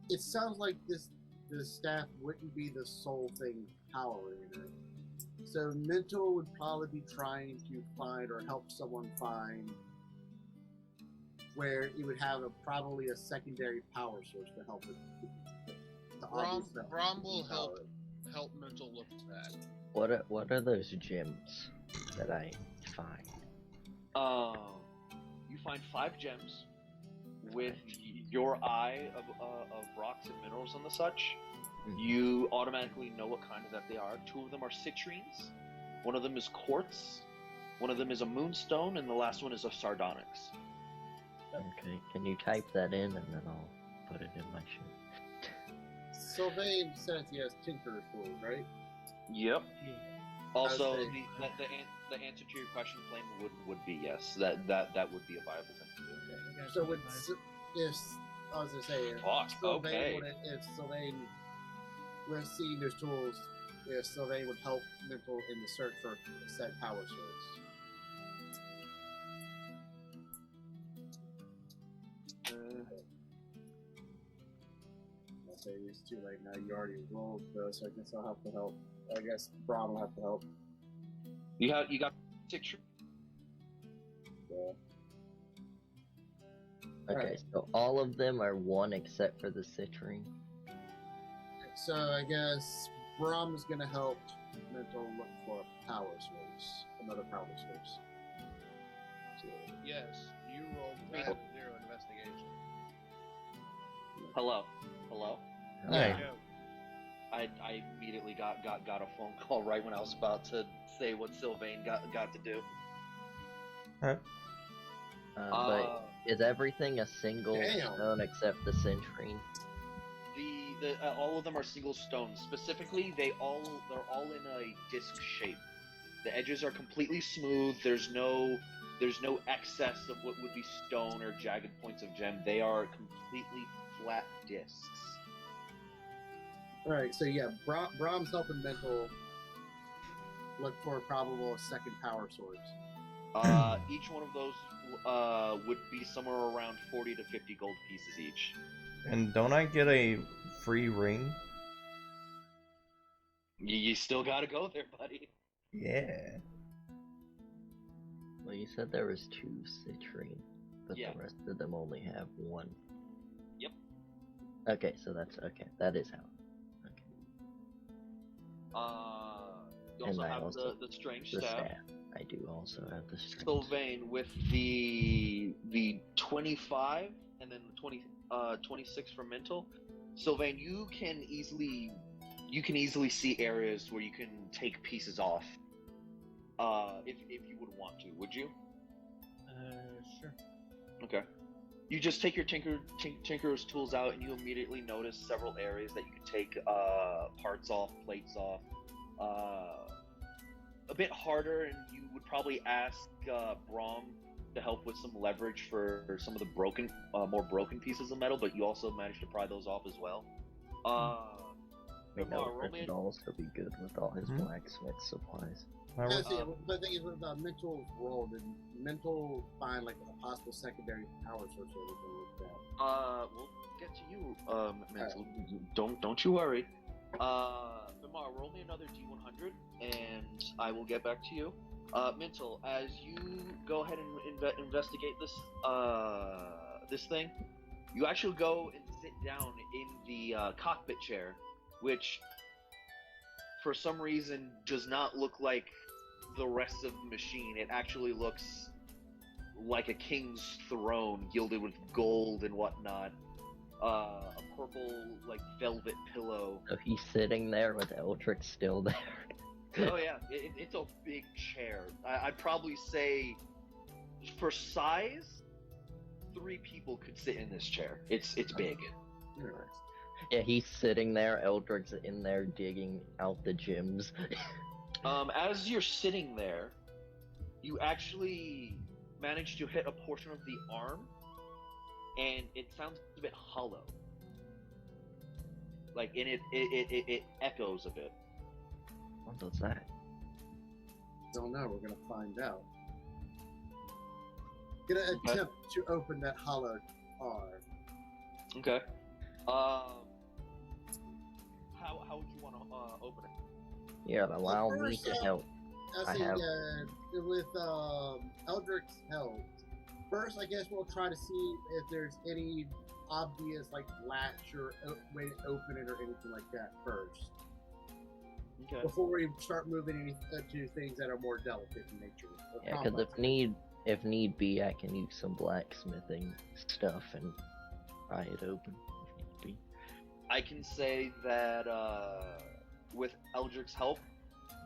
Speaker 5: it sounds like the staff wouldn't be the sole thing powering it. So Mental would probably be trying to find or help someone find where it would have probably a secondary power source to help it.
Speaker 4: Brom will help Mental look at that.
Speaker 3: What are those gems that I find?
Speaker 1: You find 5 gems with your eye of rocks and minerals and the such. You automatically know what kind of that they are. 2 of them are citrines, 1 of them is quartz, 1 of them is a moonstone, and the last one is a sardonyx.
Speaker 3: Okay, can you type that in and then I'll put it in my shit?
Speaker 5: Sylvain says he has Tinker's tools, right?
Speaker 1: Yep. Also,
Speaker 5: Okay.
Speaker 1: the answer to your question, Flame, would be yes. That would be a viable thing to do.
Speaker 7: I got
Speaker 5: So
Speaker 7: 25.
Speaker 5: if I was gonna say
Speaker 1: Fuck, okay.
Speaker 5: if Sylvain was seeing those tools, if Sylvain would help Mental in the search for said power source. I'll say it's too late now. You already rolled though, so I guess I'll have to help. I guess Braun will have to help.
Speaker 1: You got citrine.
Speaker 5: Yeah.
Speaker 3: Okay,
Speaker 5: Alright.
Speaker 3: so all of them are 1 except for the citrine.
Speaker 5: So I guess Braum is gonna help Mental look for a power source, another power source. So,
Speaker 4: Yes, you rolled. I have 0 investigation.
Speaker 1: Hello.
Speaker 2: Hi.
Speaker 4: Yeah.
Speaker 1: I immediately got a phone call right when I was about to say what Sylvain got to do.
Speaker 3: But is everything a single
Speaker 5: Damn.
Speaker 3: stone except the citrine?
Speaker 1: The all of them are single stones. Specifically, they're all in a disc shape. The edges are completely smooth. There's no excess of what would be stone or jagged points of gem. They are completely flat discs.
Speaker 5: Alright, so yeah, Braum's helping Mental look for a probable second power source.
Speaker 1: Each one of those would be somewhere around 40 to 50 gold pieces each.
Speaker 2: And don't I get a free ring?
Speaker 1: You still gotta go there, buddy.
Speaker 2: Yeah.
Speaker 3: Well, you said there was 2 citrine, but
Speaker 1: Yeah.
Speaker 3: the rest of them only have 1.
Speaker 1: Yep.
Speaker 3: Okay, so that's okay. That is how. Okay.
Speaker 1: You
Speaker 3: And
Speaker 1: also
Speaker 3: I
Speaker 1: have
Speaker 3: also-
Speaker 1: the strange
Speaker 3: The
Speaker 1: staff.
Speaker 3: staff. I do also have the strength.
Speaker 1: Sylvain with the 25 and then the 26 for mental. Sylvain, you can easily see areas where you can take pieces off. If you would want to, would you?
Speaker 7: Sure.
Speaker 1: Okay. You just take your tinker's tools out, and you immediately notice several areas that you can take parts off, plates off. A bit harder, and you would probably ask Braum to help with some leverage for some of the more broken pieces of metal, but you also managed to pry those off as well.
Speaker 3: We know
Speaker 1: roll
Speaker 3: Chris
Speaker 1: me-
Speaker 3: would also be good with all his
Speaker 2: Mhm.
Speaker 3: blacksmith supplies.
Speaker 2: I
Speaker 5: Yeah,
Speaker 2: was-
Speaker 5: see, the thing is with Mental's role, did Mental find like a possible secondary power source or anything like that?
Speaker 1: We'll get to you, Mental. Don't you worry. Bimar, roll me another D100, and I will get back to you. Mental, as you go ahead and investigate this thing, you actually go and sit down in the cockpit chair, which, for some reason, does not look like the rest of the machine. It actually looks like a king's throne, gilded with gold and whatnot. A purple, like, velvet pillow.
Speaker 3: So he's sitting there with Eldrick still there.
Speaker 1: Oh yeah, it's a big chair. I'd probably say, for size, 3 people could sit in this chair. It's big.
Speaker 3: Yeah, he's sitting there. Eldric's in there digging out the gems.
Speaker 1: As you're sitting there, you actually manage to hit a portion of the arm, and it sounds a bit hollow. Like, and it echoes a bit.
Speaker 3: What does that?
Speaker 5: Don't know. We're gonna find out. Gonna attempt to open that hollow arm.
Speaker 1: Okay. How would you want to open it?
Speaker 3: Yeah, allow me
Speaker 5: First,
Speaker 3: to help.
Speaker 5: I
Speaker 3: I
Speaker 5: think
Speaker 3: have-
Speaker 5: with Eldric's help, first I guess we'll try to see if there's any obvious like latch or way to open it or anything like that first,
Speaker 1: Okay.
Speaker 5: before we start moving to things that are more delicate in nature. or
Speaker 3: Yeah, because
Speaker 5: complex.
Speaker 3: if need be, I can use some blacksmithing stuff and pry it open if need be.
Speaker 1: I can say that with Eldric's help,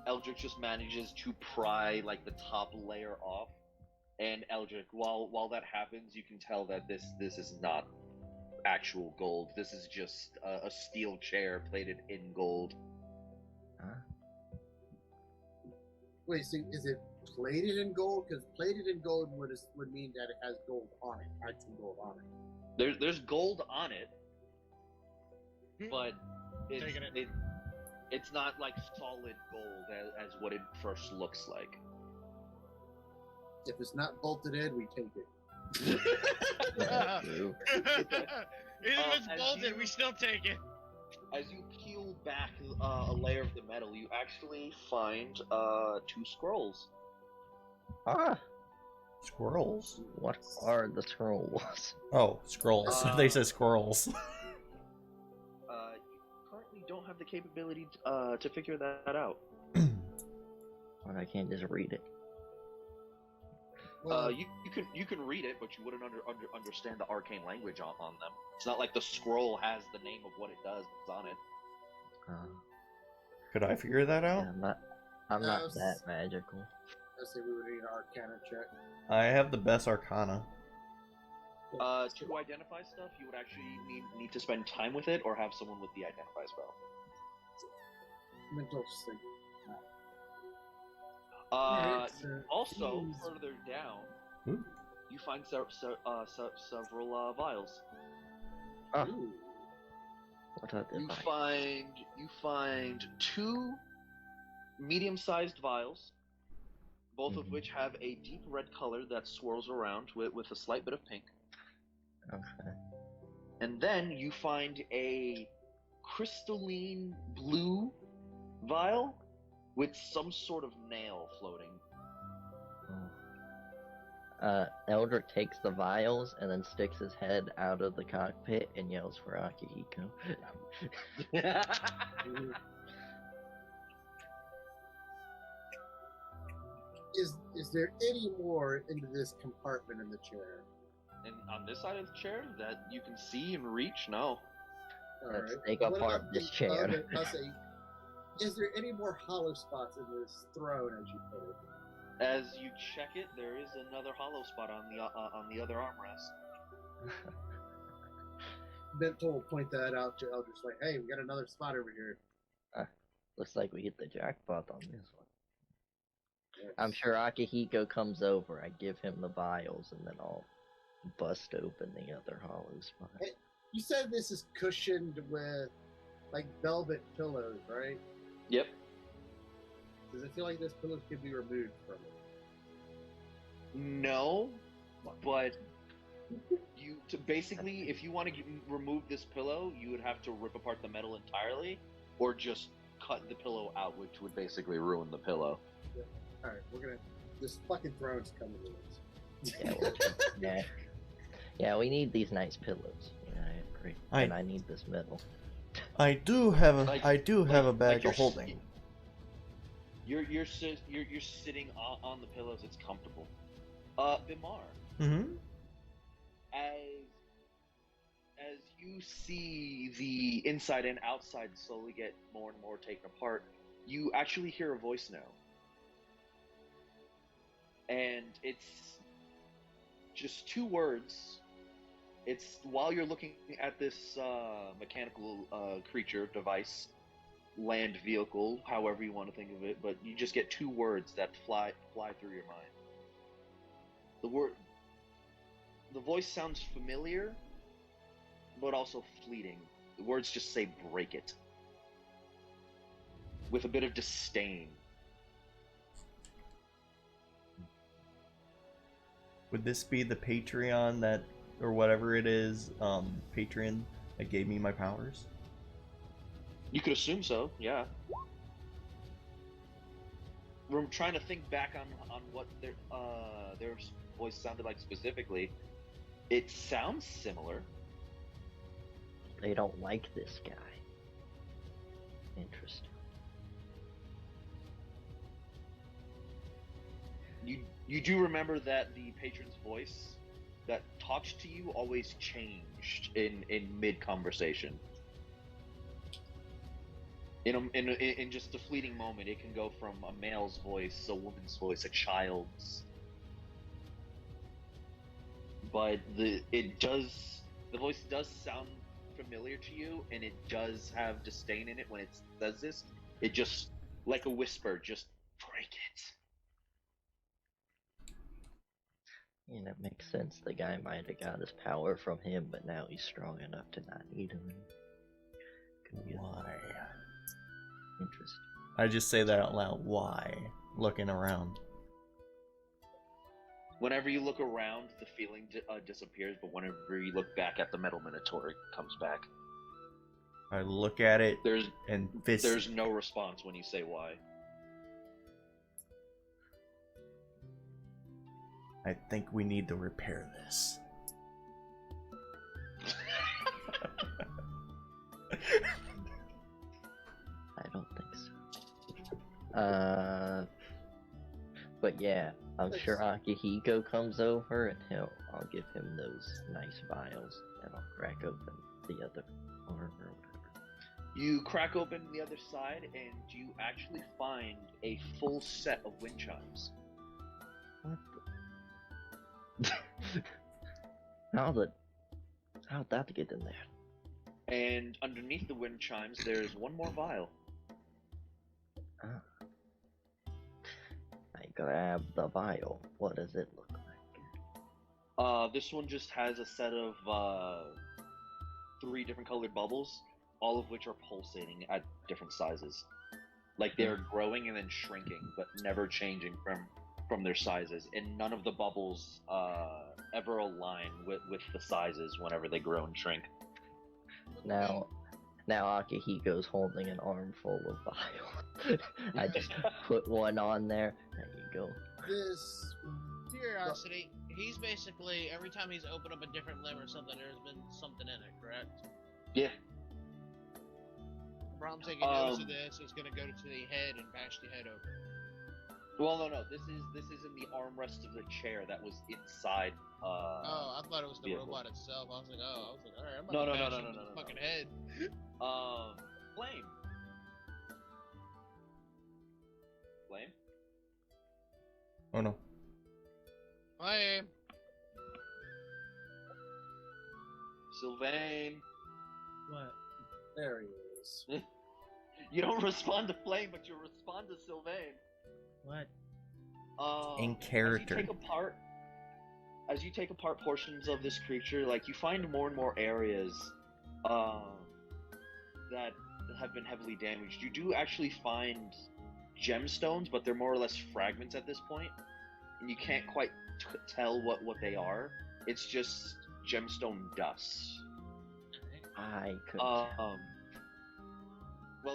Speaker 1: Eldric just manages to pry like the top layer off, and Eldric, while that happens, you can tell that this is not actual gold. This is just a steel chair plated in gold.
Speaker 5: Wait, so is it plated in gold? Because plated in gold would mean that it has gold on it, actual gold on it.
Speaker 1: There's gold on it, but
Speaker 4: Taking it.
Speaker 1: it's not like solid gold as what it first looks like.
Speaker 5: If it's not bolted in, we take it.
Speaker 3: Yeah, true.
Speaker 4: Even if it's
Speaker 1: as
Speaker 4: bolted,
Speaker 1: you-
Speaker 4: we still take it.
Speaker 1: As you peel back a layer of the metal, you actually find 2 scrolls.
Speaker 3: Ah,
Speaker 2: Squirrels?
Speaker 3: what are the scrolls?
Speaker 2: Oh, scrolls. They said squirrels.
Speaker 1: You currently don't have the capability to figure that out.
Speaker 3: Well, I can't just read it.
Speaker 5: Well,
Speaker 1: You can read it, but you wouldn't understand the arcane language on them. It's not like the scroll has the name of what it does on it.
Speaker 2: Could I figure that out?
Speaker 3: Yeah, I'm not
Speaker 5: was-
Speaker 3: that magical.
Speaker 5: let's say we would need an Arcana check.
Speaker 2: I have the best arcana.
Speaker 1: To identify stuff, you would actually need to spend time with it, or have someone with the identify spell.
Speaker 5: Mental sync.
Speaker 1: Also,
Speaker 5: Jeez.
Speaker 1: further down,
Speaker 2: Hmm?
Speaker 1: you find several vials.
Speaker 3: Ah,
Speaker 5: Ooh.
Speaker 3: what are the
Speaker 1: You
Speaker 3: vials?
Speaker 1: find 2 medium-sized vials, both of
Speaker 3: Mhm.
Speaker 1: which have a deep red color that swirls around with a slight bit of pink.
Speaker 3: Okay.
Speaker 1: And then you find a crystalline blue vial with some sort of nail floating.
Speaker 3: Eldric takes the vials and then sticks his head out of the cockpit and yells for Akihiko.
Speaker 5: Is there any more into this compartment in the chair?
Speaker 1: And on this side of the chair that you can see and reach, no.
Speaker 3: Let's
Speaker 5: Alright.
Speaker 3: take
Speaker 5: What
Speaker 3: apart
Speaker 5: about
Speaker 3: this
Speaker 5: the
Speaker 3: chair.
Speaker 5: other- I'll say, is there any more hollow spots in this throne, as you put it?
Speaker 1: As you check it, there is another hollow spot on the other armrest.
Speaker 5: Mental will point that out to Eldritch, like, hey, we got another spot over here.
Speaker 3: Looks like we hit the jackpot on this one.
Speaker 5: Yes.
Speaker 3: I'm sure Akihiko comes over. I give him the vials and then I'll bust open the other hollow spot.
Speaker 5: You said this is cushioned with, like, velvet pillows, right?
Speaker 1: Yep.
Speaker 5: Does it feel like this pillow could be removed from it?
Speaker 1: No, but basically, if you want to remove this pillow, you would have to rip apart the metal entirely, or just cut the pillow out, which would basically ruin the pillow.
Speaker 5: Alright, we're gonna. This fucking throne's coming to us.
Speaker 3: Yeah, yeah. Yeah, we need these nice pillows. Yeah, I agree.
Speaker 2: I-
Speaker 3: And I need this metal.
Speaker 2: I do have a
Speaker 1: Like-
Speaker 2: a bag
Speaker 1: you're
Speaker 2: of holding.
Speaker 1: You're sitting on the pillows. It's comfortable. Bimar,
Speaker 2: Mm-hmm.
Speaker 1: as you see the inside and outside slowly get more and more taken apart, you actually hear a voice now. And it's just 2 words, It's while you're looking at this mechanical creature, device, land vehicle, however you want to think of it, but you just get two words that fly through your mind. The voice sounds familiar, but also fleeting. The words just say "break it," with a bit of disdain.
Speaker 2: Would this be the Patreon that, or whatever it is, Patreon that gave me my powers?
Speaker 1: You could assume so, yeah. I'm trying to think back on what their voice sounded like specifically. It sounds similar.
Speaker 3: They don't like this guy. Interesting.
Speaker 1: You do remember that the patron's voice that talked to you always changed in mid conversation. In just a fleeting moment, it can go from a male's voice, a woman's voice, a child's. But the voice does sound familiar to you, and it does have disdain in it when it says this. It just, like a whisper, just break it.
Speaker 3: And it makes sense. The guy might have got his power from him, but now he's strong enough to not need him.
Speaker 2: Why?
Speaker 3: Interesting.
Speaker 2: I just say that out loud. Why? Looking around.
Speaker 1: Whenever you look around, the feeling disappears, but whenever you look back at the metal minotaur, it comes back.
Speaker 2: I look at it
Speaker 1: There's
Speaker 2: and fist.
Speaker 1: There's no response when you say why.
Speaker 2: I think we need to repair this.
Speaker 3: I don't think so. But yeah, I'm sure Akihiko comes over and I'll give him those nice vials and I'll crack open the other arm or whatever.
Speaker 1: You crack open the other side and you actually find a full set of wind chimes.
Speaker 3: What the? How'd that get in there?
Speaker 1: And underneath the wind chimes, there's one more vial.
Speaker 3: Ah. I grab the vial. What does it look like?
Speaker 1: This one just has a set of 3 different colored bubbles, all of which are pulsating at different sizes. Like they're growing and then shrinking, but never changing from their sizes. And none of the bubbles ever align with the sizes whenever they grow and shrink.
Speaker 3: Now Akihiko's holding an armful of vial. I just put one on there. There you go.
Speaker 5: This
Speaker 4: Curiosity, he's basically, every time he's opened up a different limb or something, there's been something in it, correct?
Speaker 1: Yeah.
Speaker 4: Brom's taking notice of this, it's gonna go to the head and bash the head open.
Speaker 1: Well, no. This is in the armrest of the chair that was inside.
Speaker 4: I thought it was the
Speaker 1: vehicle.
Speaker 4: robot itself. I was like, all right, I'm
Speaker 1: No,
Speaker 4: about to
Speaker 1: no,
Speaker 4: bash
Speaker 1: no,
Speaker 4: him
Speaker 1: no,
Speaker 4: in the
Speaker 1: no.
Speaker 4: fucking head.
Speaker 1: Flame. Flame.
Speaker 2: Oh no.
Speaker 4: Flame.
Speaker 1: Sylvain.
Speaker 7: What?
Speaker 5: there he is.
Speaker 1: You don't respond to Flame, but you respond to Sylvain.
Speaker 7: What?
Speaker 2: In character.
Speaker 1: As you take apart portions of this creature, like you find more and more areas that have been heavily damaged. You do actually find gemstones, but they're more or less fragments at this point, and you can't quite tell what they are. It's just gemstone dust.
Speaker 3: I could.
Speaker 1: Well,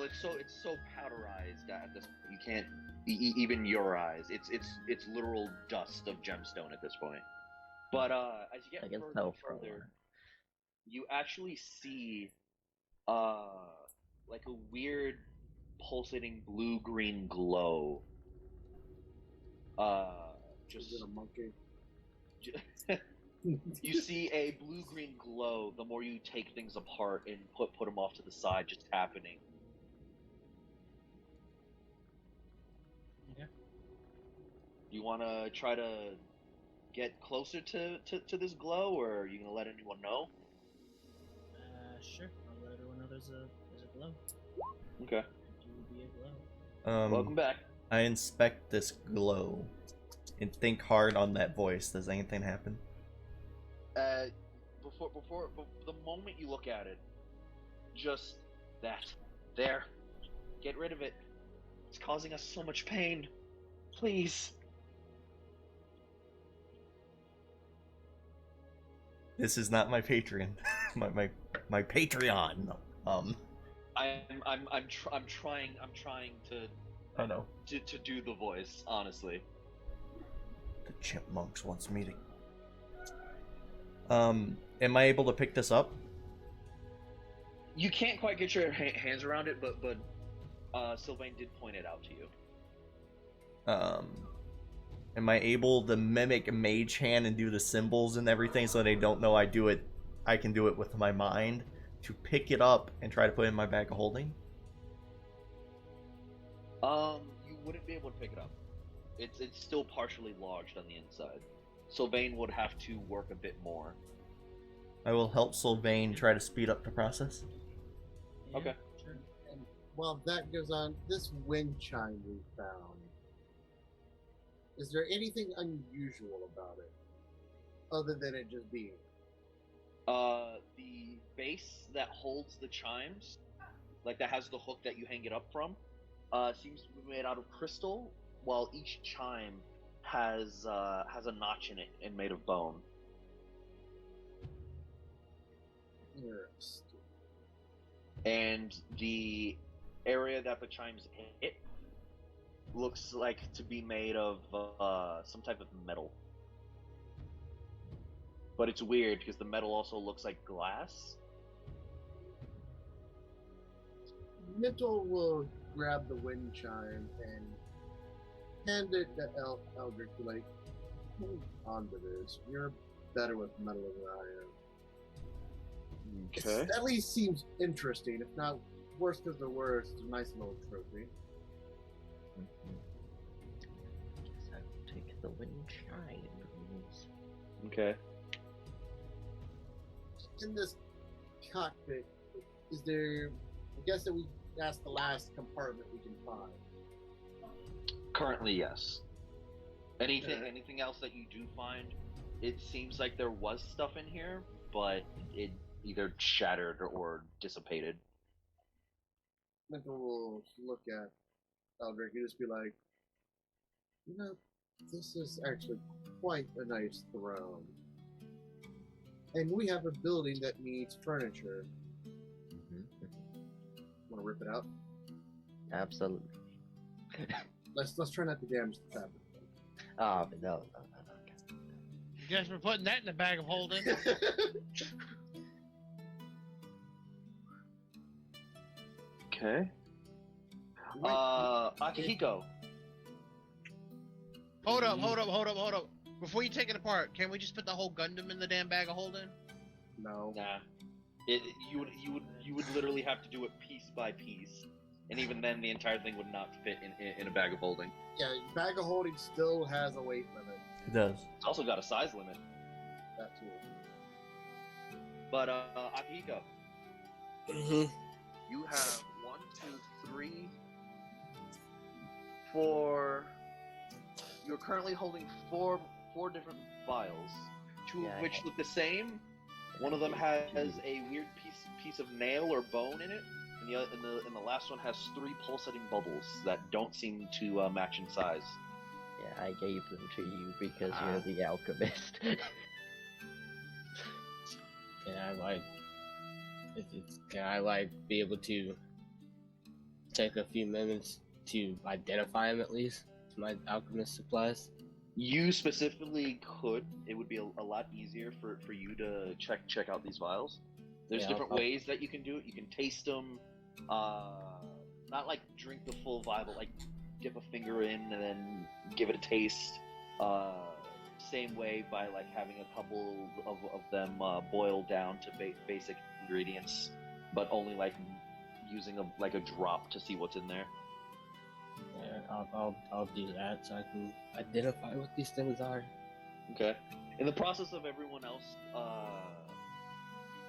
Speaker 1: it's so powderized at this point. You can't even your eyes. It's literal dust of gemstone at this point. But as you
Speaker 3: I
Speaker 1: get
Speaker 3: can tell from
Speaker 1: further, you actually see like a weird pulsating blue-green glow.
Speaker 5: Is it a monkey?
Speaker 1: You see a blue-green glow the more you take things apart and put them off to the side, just happening.
Speaker 7: Okay.
Speaker 1: You want to try to get closer to this glow, or are you gonna let anyone know?
Speaker 7: Sure. I'll let everyone know there's a glow.
Speaker 1: Okay.
Speaker 7: There will be a glow.
Speaker 1: Welcome back.
Speaker 2: I inspect this glow and think hard on that voice. Does anything happen?
Speaker 1: Before the moment you look at it, just that there, get rid of it. It's causing us so much pain. Please.
Speaker 2: This is not my Patreon. my Patreon.
Speaker 1: I'm trying to.
Speaker 2: I know.
Speaker 1: To do the voice, honestly.
Speaker 2: The chipmunks wants meeting. Am I able to pick this up?
Speaker 1: You can't quite get your hands around it, but Sylvain did point it out to you.
Speaker 2: Am I able to mimic Mage Hand and do the symbols and everything so they don't know I do it? I can do it with my mind to pick it up and try to put it in my bag of holding.
Speaker 1: You wouldn't be able to pick it up. It's still partially lodged on the inside. Sylvain would have to work a bit more.
Speaker 2: I will help Sylvain try to speed up the process.
Speaker 7: Yeah,
Speaker 1: Okay.
Speaker 7: Sure.
Speaker 5: And while that goes on, this wind chime we found, is there anything unusual about it other than it just being?
Speaker 1: The base that holds the chimes, like that has the hook that you hang it up from, seems to be made out of crystal, while each chime has a notch in it and made of bone.
Speaker 5: Interesting.
Speaker 1: And the area that the chimes hit looks like to be made of some type of metal. But it's weird because the metal also looks like glass.
Speaker 5: Mental will grab the wind chime and hand it to Eldrick, like, hold on to this. You're better with metal than I am.
Speaker 1: Okay.
Speaker 5: It at least seems interesting, if not worse because the worst. It's a nice little trophy.
Speaker 3: Guess I will take the wind chimes.
Speaker 1: Okay.
Speaker 5: In this cockpit, is there? I guess that that's the last compartment we can find.
Speaker 1: Currently, yes. Anything else that you do find, it seems like there was stuff in here, but it either shattered or dissipated.
Speaker 5: Mental will look at Eldrick and just be like, you know, this is actually quite a nice throne. And we have a building that needs furniture. Want to rip it out?
Speaker 3: Absolutely.
Speaker 5: Let's try not to damage the fabric.
Speaker 3: Oh, no.
Speaker 4: You guys were putting that in the bag of holding.
Speaker 1: Okay. Akihiko.
Speaker 4: Hold up. Before you take it apart, can we just put the whole Gundam in the damn bag of holding?
Speaker 5: No.
Speaker 1: Nah. You would literally have to do it piece by piece, and even then, the entire thing would not fit in a bag of holding.
Speaker 5: Yeah, bag of holding still has a weight limit.
Speaker 2: It does.
Speaker 1: It's also got a size limit.
Speaker 5: That too.
Speaker 1: But Akihiko, you have 1, 2, 3, 4. You're currently holding four different vials, two of which look the same. One of them has a weird piece of nail or bone in it, and the last one has 3 pulsating bubbles that don't seem to match in size.
Speaker 3: Yeah, I gave them to you because you're the alchemist.
Speaker 6: Can I be able to take a few minutes to identify them at least? My alchemist supplies.
Speaker 1: You specifically could. It would be a lot easier for you to check out these vials. There's different ways that you can do it. You can taste them, not like drink the full vial, but like dip a finger in and then give it a taste. Same way by like having a couple of them boiled down to basic ingredients, but only like using a drop to see what's in there.
Speaker 6: Yeah, I'll do that so I can identify what these things are.
Speaker 1: Okay. In the process of everyone else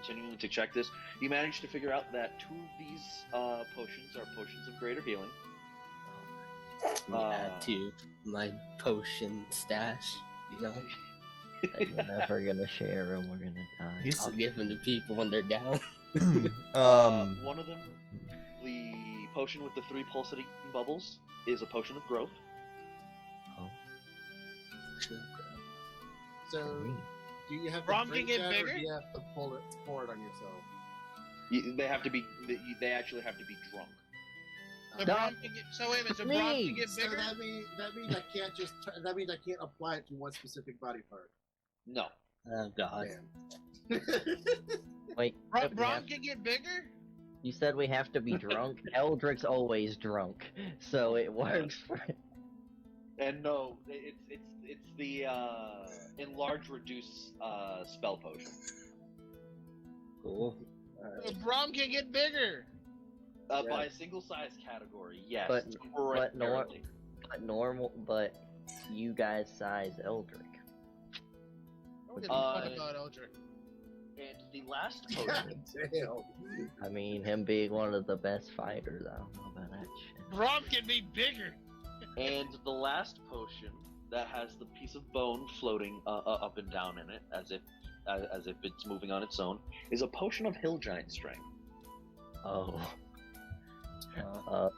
Speaker 1: continuing to check this, you manage to figure out that 2 of these potions are potions of greater healing.
Speaker 6: Add to my potion stash, you know.
Speaker 3: That you're never gonna share them, we're gonna die.
Speaker 2: He's-
Speaker 6: I'll give them to people when they're down.
Speaker 1: One of them, the potion with the 3 pulsating bubbles, is a potion of growth.
Speaker 3: Oh.
Speaker 5: So, do you have to
Speaker 4: Brom
Speaker 5: drink
Speaker 4: can get
Speaker 5: that, or
Speaker 4: bigger?
Speaker 5: do you have to pour it on yourself?
Speaker 1: They have to be. They actually have to be drunk.
Speaker 4: So
Speaker 3: No.
Speaker 4: Brom can get. So wait a minute. So Brom
Speaker 3: Me.
Speaker 4: can get
Speaker 5: So
Speaker 4: bigger.
Speaker 5: that means I can't just that means I can't apply it to one specific body part.
Speaker 1: No.
Speaker 6: Oh god.
Speaker 5: Damn.
Speaker 3: Wait,
Speaker 4: Brom,
Speaker 3: we
Speaker 4: Brom
Speaker 3: have-
Speaker 4: can get bigger.
Speaker 3: you said we have to be drunk? Eldrick's always drunk, so it works for
Speaker 1: And no, it's the enlarge reduce spell potion.
Speaker 6: Cool.
Speaker 4: So Brom can get bigger.
Speaker 1: By a single size category, yes.
Speaker 3: But
Speaker 1: temporarily.
Speaker 3: but you guys size Eldrick.
Speaker 4: I don't give a fuck
Speaker 1: Uh,
Speaker 4: about Eldrick.
Speaker 1: And the last potion,
Speaker 5: Damn.
Speaker 3: I mean, him being one of the best fighters, I don't know about that shit.
Speaker 4: Brom can be bigger.
Speaker 1: and the last potion that has the piece of bone floating up and down in it, as if it's moving on its own, is a potion of hill giant strength.
Speaker 3: Oh.
Speaker 5: Oh.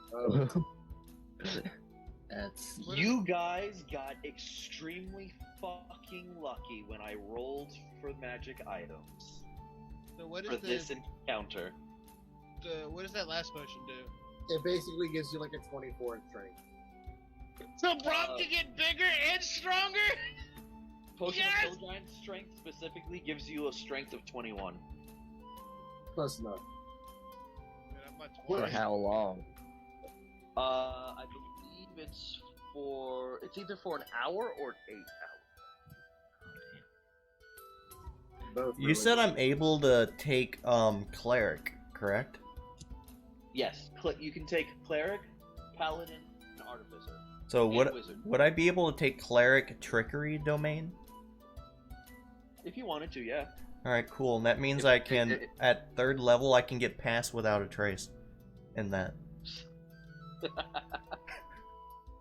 Speaker 6: That's
Speaker 1: You guys got extremely fucking lucky when I rolled for magic items
Speaker 4: So what
Speaker 1: for
Speaker 4: is
Speaker 1: this
Speaker 4: the
Speaker 1: encounter.
Speaker 4: what does that last potion do?
Speaker 5: It basically gives you like a 24 in strength.
Speaker 4: So Brom can get bigger and stronger.
Speaker 1: Potion
Speaker 4: Yes!
Speaker 1: of hill giant strength specifically gives you a strength of 21.
Speaker 5: Close enough.
Speaker 4: Dude, I'm about
Speaker 3: For
Speaker 4: 20.
Speaker 3: how long?
Speaker 1: I believe it's either for an hour or 8 hours.
Speaker 5: Both
Speaker 2: You
Speaker 5: really
Speaker 2: said
Speaker 5: good.
Speaker 2: I'm able to take cleric, correct?
Speaker 1: Yes, you can take cleric, paladin, and artificer.
Speaker 2: So
Speaker 1: And
Speaker 2: would
Speaker 1: wizard.
Speaker 2: would I be able to take cleric trickery domain?
Speaker 1: If you wanted to, yeah.
Speaker 2: All right, cool. And that means
Speaker 1: If-
Speaker 2: I can
Speaker 1: if-
Speaker 2: at 3rd level I can get past without a trace in that.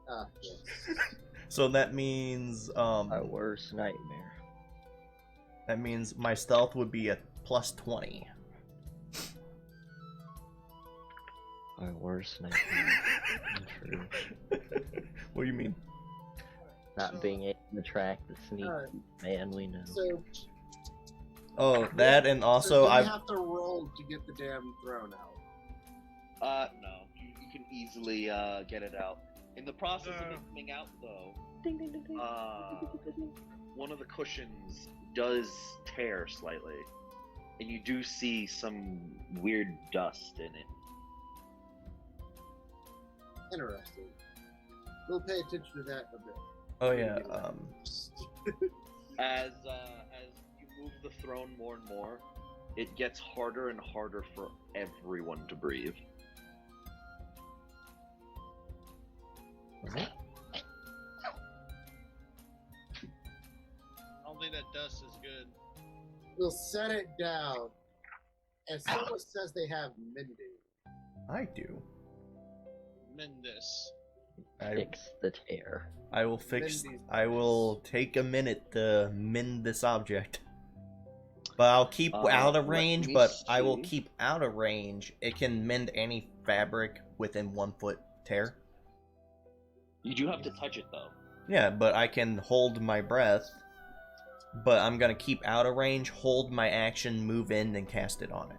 Speaker 5: Ah, yes.
Speaker 2: So that means
Speaker 3: My worst nightmare.
Speaker 2: that means my stealth would be a plus 20.
Speaker 3: My worst nightmare. True.
Speaker 2: What do you mean?
Speaker 3: Not
Speaker 4: So-
Speaker 3: being able to track the sneak
Speaker 5: Alright.
Speaker 3: man we know.
Speaker 5: So,
Speaker 2: Oh, that and
Speaker 5: so
Speaker 2: also
Speaker 5: do you
Speaker 2: I
Speaker 5: have to roll to get the damn throne out.
Speaker 1: No. You can easily get it out. In the process of it coming out, though, one of the cushions does tear slightly, and you do see some weird dust in it.
Speaker 5: Interesting. We'll pay attention to that a bit.
Speaker 2: oh yeah
Speaker 1: As you move the throne more and more, it gets harder and harder for everyone to breathe.
Speaker 4: I don't think that dust is good.
Speaker 5: We'll set it down. And someone says they have mending.
Speaker 2: I do.
Speaker 4: Mend this.
Speaker 2: I
Speaker 3: Fix the tear.
Speaker 2: I will fix.
Speaker 5: Mend these
Speaker 2: I will take a minute to mend this object. But I'll keep out of
Speaker 1: let
Speaker 2: range.
Speaker 1: me
Speaker 2: But I will
Speaker 1: see.
Speaker 2: keep out of range. It can mend any fabric within 1 foot tear.
Speaker 1: You do have to touch it though.
Speaker 2: Yeah, but I can hold my breath. But I'm gonna keep out of range, hold my action, move in, and cast it on it.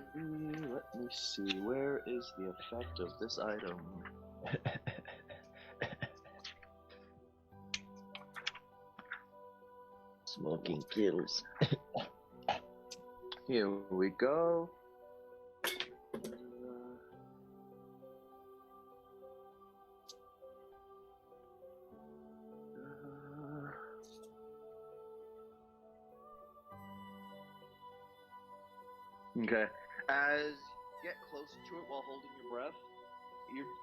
Speaker 1: Let me see. Where is the effect of this item?
Speaker 3: Smoking kills.
Speaker 1: Here we go. Okay. As you get close to it while holding your breath,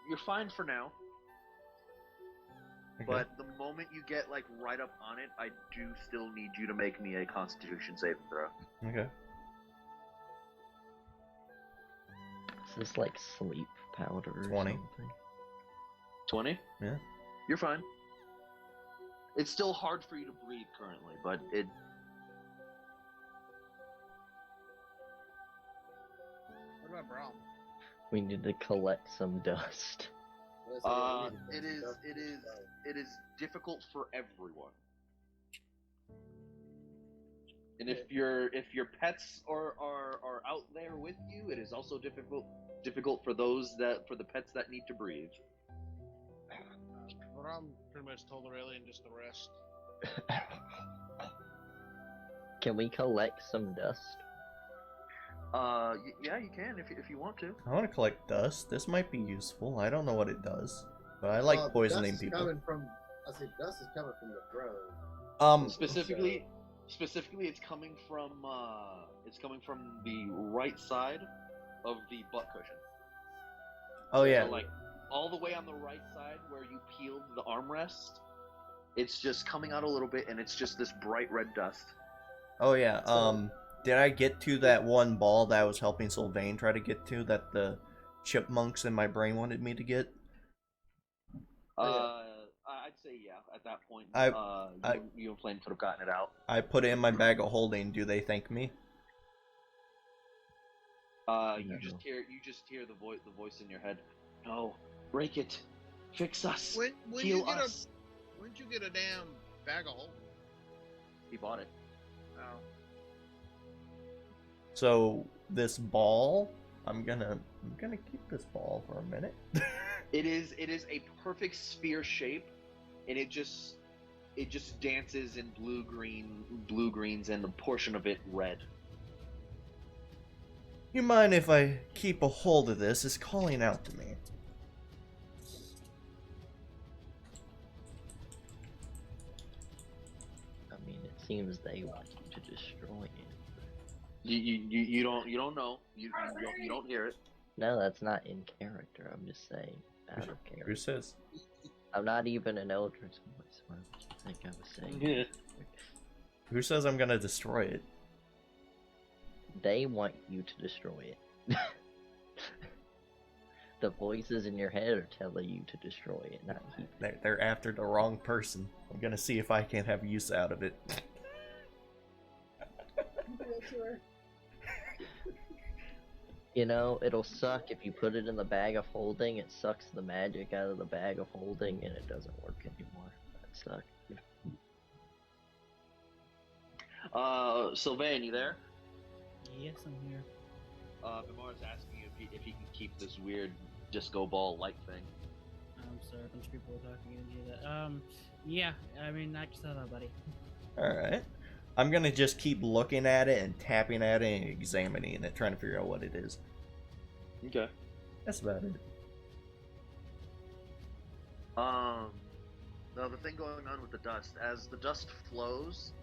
Speaker 1: you're fine for now. But the moment you get like right up on it, I do still need you to make me a Constitution saving throw.
Speaker 2: Okay.
Speaker 3: Is this like sleep powder or
Speaker 2: 20.
Speaker 3: something?
Speaker 1: 20?
Speaker 2: Yeah.
Speaker 1: You're fine. It's still hard for you to breathe currently, but it.
Speaker 4: What about Brom?
Speaker 3: We need to collect some dust.
Speaker 1: It is difficult for everyone. And if your pets are out there with you, it is also difficult for the pets that need to breathe.
Speaker 4: Brom pretty much told Aurelian just the rest.
Speaker 3: Can we collect some dust?
Speaker 1: Yeah, you can if you want to.
Speaker 2: I want to collect dust. This might be useful. I don't know what it does, but I like poisoning
Speaker 5: dust
Speaker 2: people.
Speaker 5: Dust is coming from the throne.
Speaker 1: Specifically, it's coming from the right side of the butt cushion.
Speaker 2: Oh yeah.
Speaker 1: So, like all the way on the right side where you peeled the armrest, it's just coming out a little bit, and it's just this bright red dust.
Speaker 2: Oh yeah. Did I get to that one ball that I was helping Sylvain try to get to that the chipmunks in my brain wanted me to get?
Speaker 1: I'd say yeah. At that point, you and Flame could have gotten it out.
Speaker 2: I put it in my bag of holding. Do they thank me?
Speaker 1: You just hear the voice in your head. No, break it, fix us,
Speaker 4: When
Speaker 1: heal
Speaker 4: you get
Speaker 1: us.
Speaker 4: When'd you get a damn bag of holding?
Speaker 1: He bought it.
Speaker 4: Oh.
Speaker 2: So this ball, I'm gonna keep this ball for a minute.
Speaker 1: It is a perfect sphere shape, and it just dances in blue greens, and a portion of it red.
Speaker 2: You mind if I keep a hold of this? It's calling out to me.
Speaker 3: I mean, it seems they want you to destroy it.
Speaker 1: You don't know. You don't hear it.
Speaker 3: No, that's not in character. I'm just saying, out of
Speaker 2: Who
Speaker 3: character.
Speaker 2: says?
Speaker 3: I'm not even an Eldritch voice. What did you think I was saying?
Speaker 2: Who says I'm gonna destroy it?
Speaker 3: They want you to destroy it. The voices in your head are telling you to destroy it, not you.
Speaker 2: They're after the wrong person. I'm gonna see if I can have use out of it.
Speaker 3: You know, it'll suck if you put it in the bag of holding, it sucks the magic out of the bag of holding, and it doesn't work anymore. That sucks.
Speaker 1: Sylvain, you there?
Speaker 7: Yes, I'm here.
Speaker 1: Bimar's asking if he can keep this weird disco ball-like thing.
Speaker 7: I'm sorry, a bunch of people were talking and hear that. Yeah, I mean, I just saw that, buddy.
Speaker 2: Alright. I'm gonna just keep looking at it and tapping at it and examining it, trying to figure out what it is.
Speaker 1: Okay.
Speaker 2: That's about it.
Speaker 1: Now the thing going on with the dust, as the dust flows,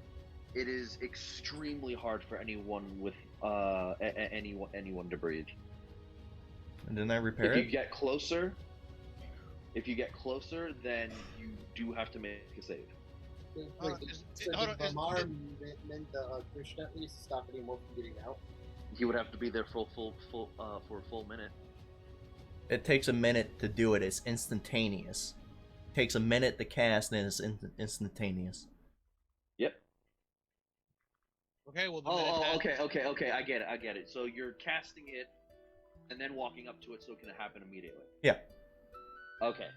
Speaker 1: it is extremely hard for anyone with anyone to breathe.
Speaker 2: And didn't I repair
Speaker 1: If
Speaker 2: it?
Speaker 1: you get closer, then you do have to make a save.
Speaker 5: Wait,
Speaker 4: on,
Speaker 5: so
Speaker 4: hold
Speaker 5: did
Speaker 4: on,
Speaker 5: Bamar mend the Krishna at least to stop anyone from getting out?
Speaker 1: He would have to be there for a full minute.
Speaker 2: It takes a minute to do it. It's instantaneous. It takes a minute to cast, and it's instantaneous.
Speaker 1: Yep.
Speaker 4: Okay, well, the minute
Speaker 1: Okay. I get it. So you're casting it, and then walking up to it, so it can happen immediately.
Speaker 2: Yeah.
Speaker 1: Okay.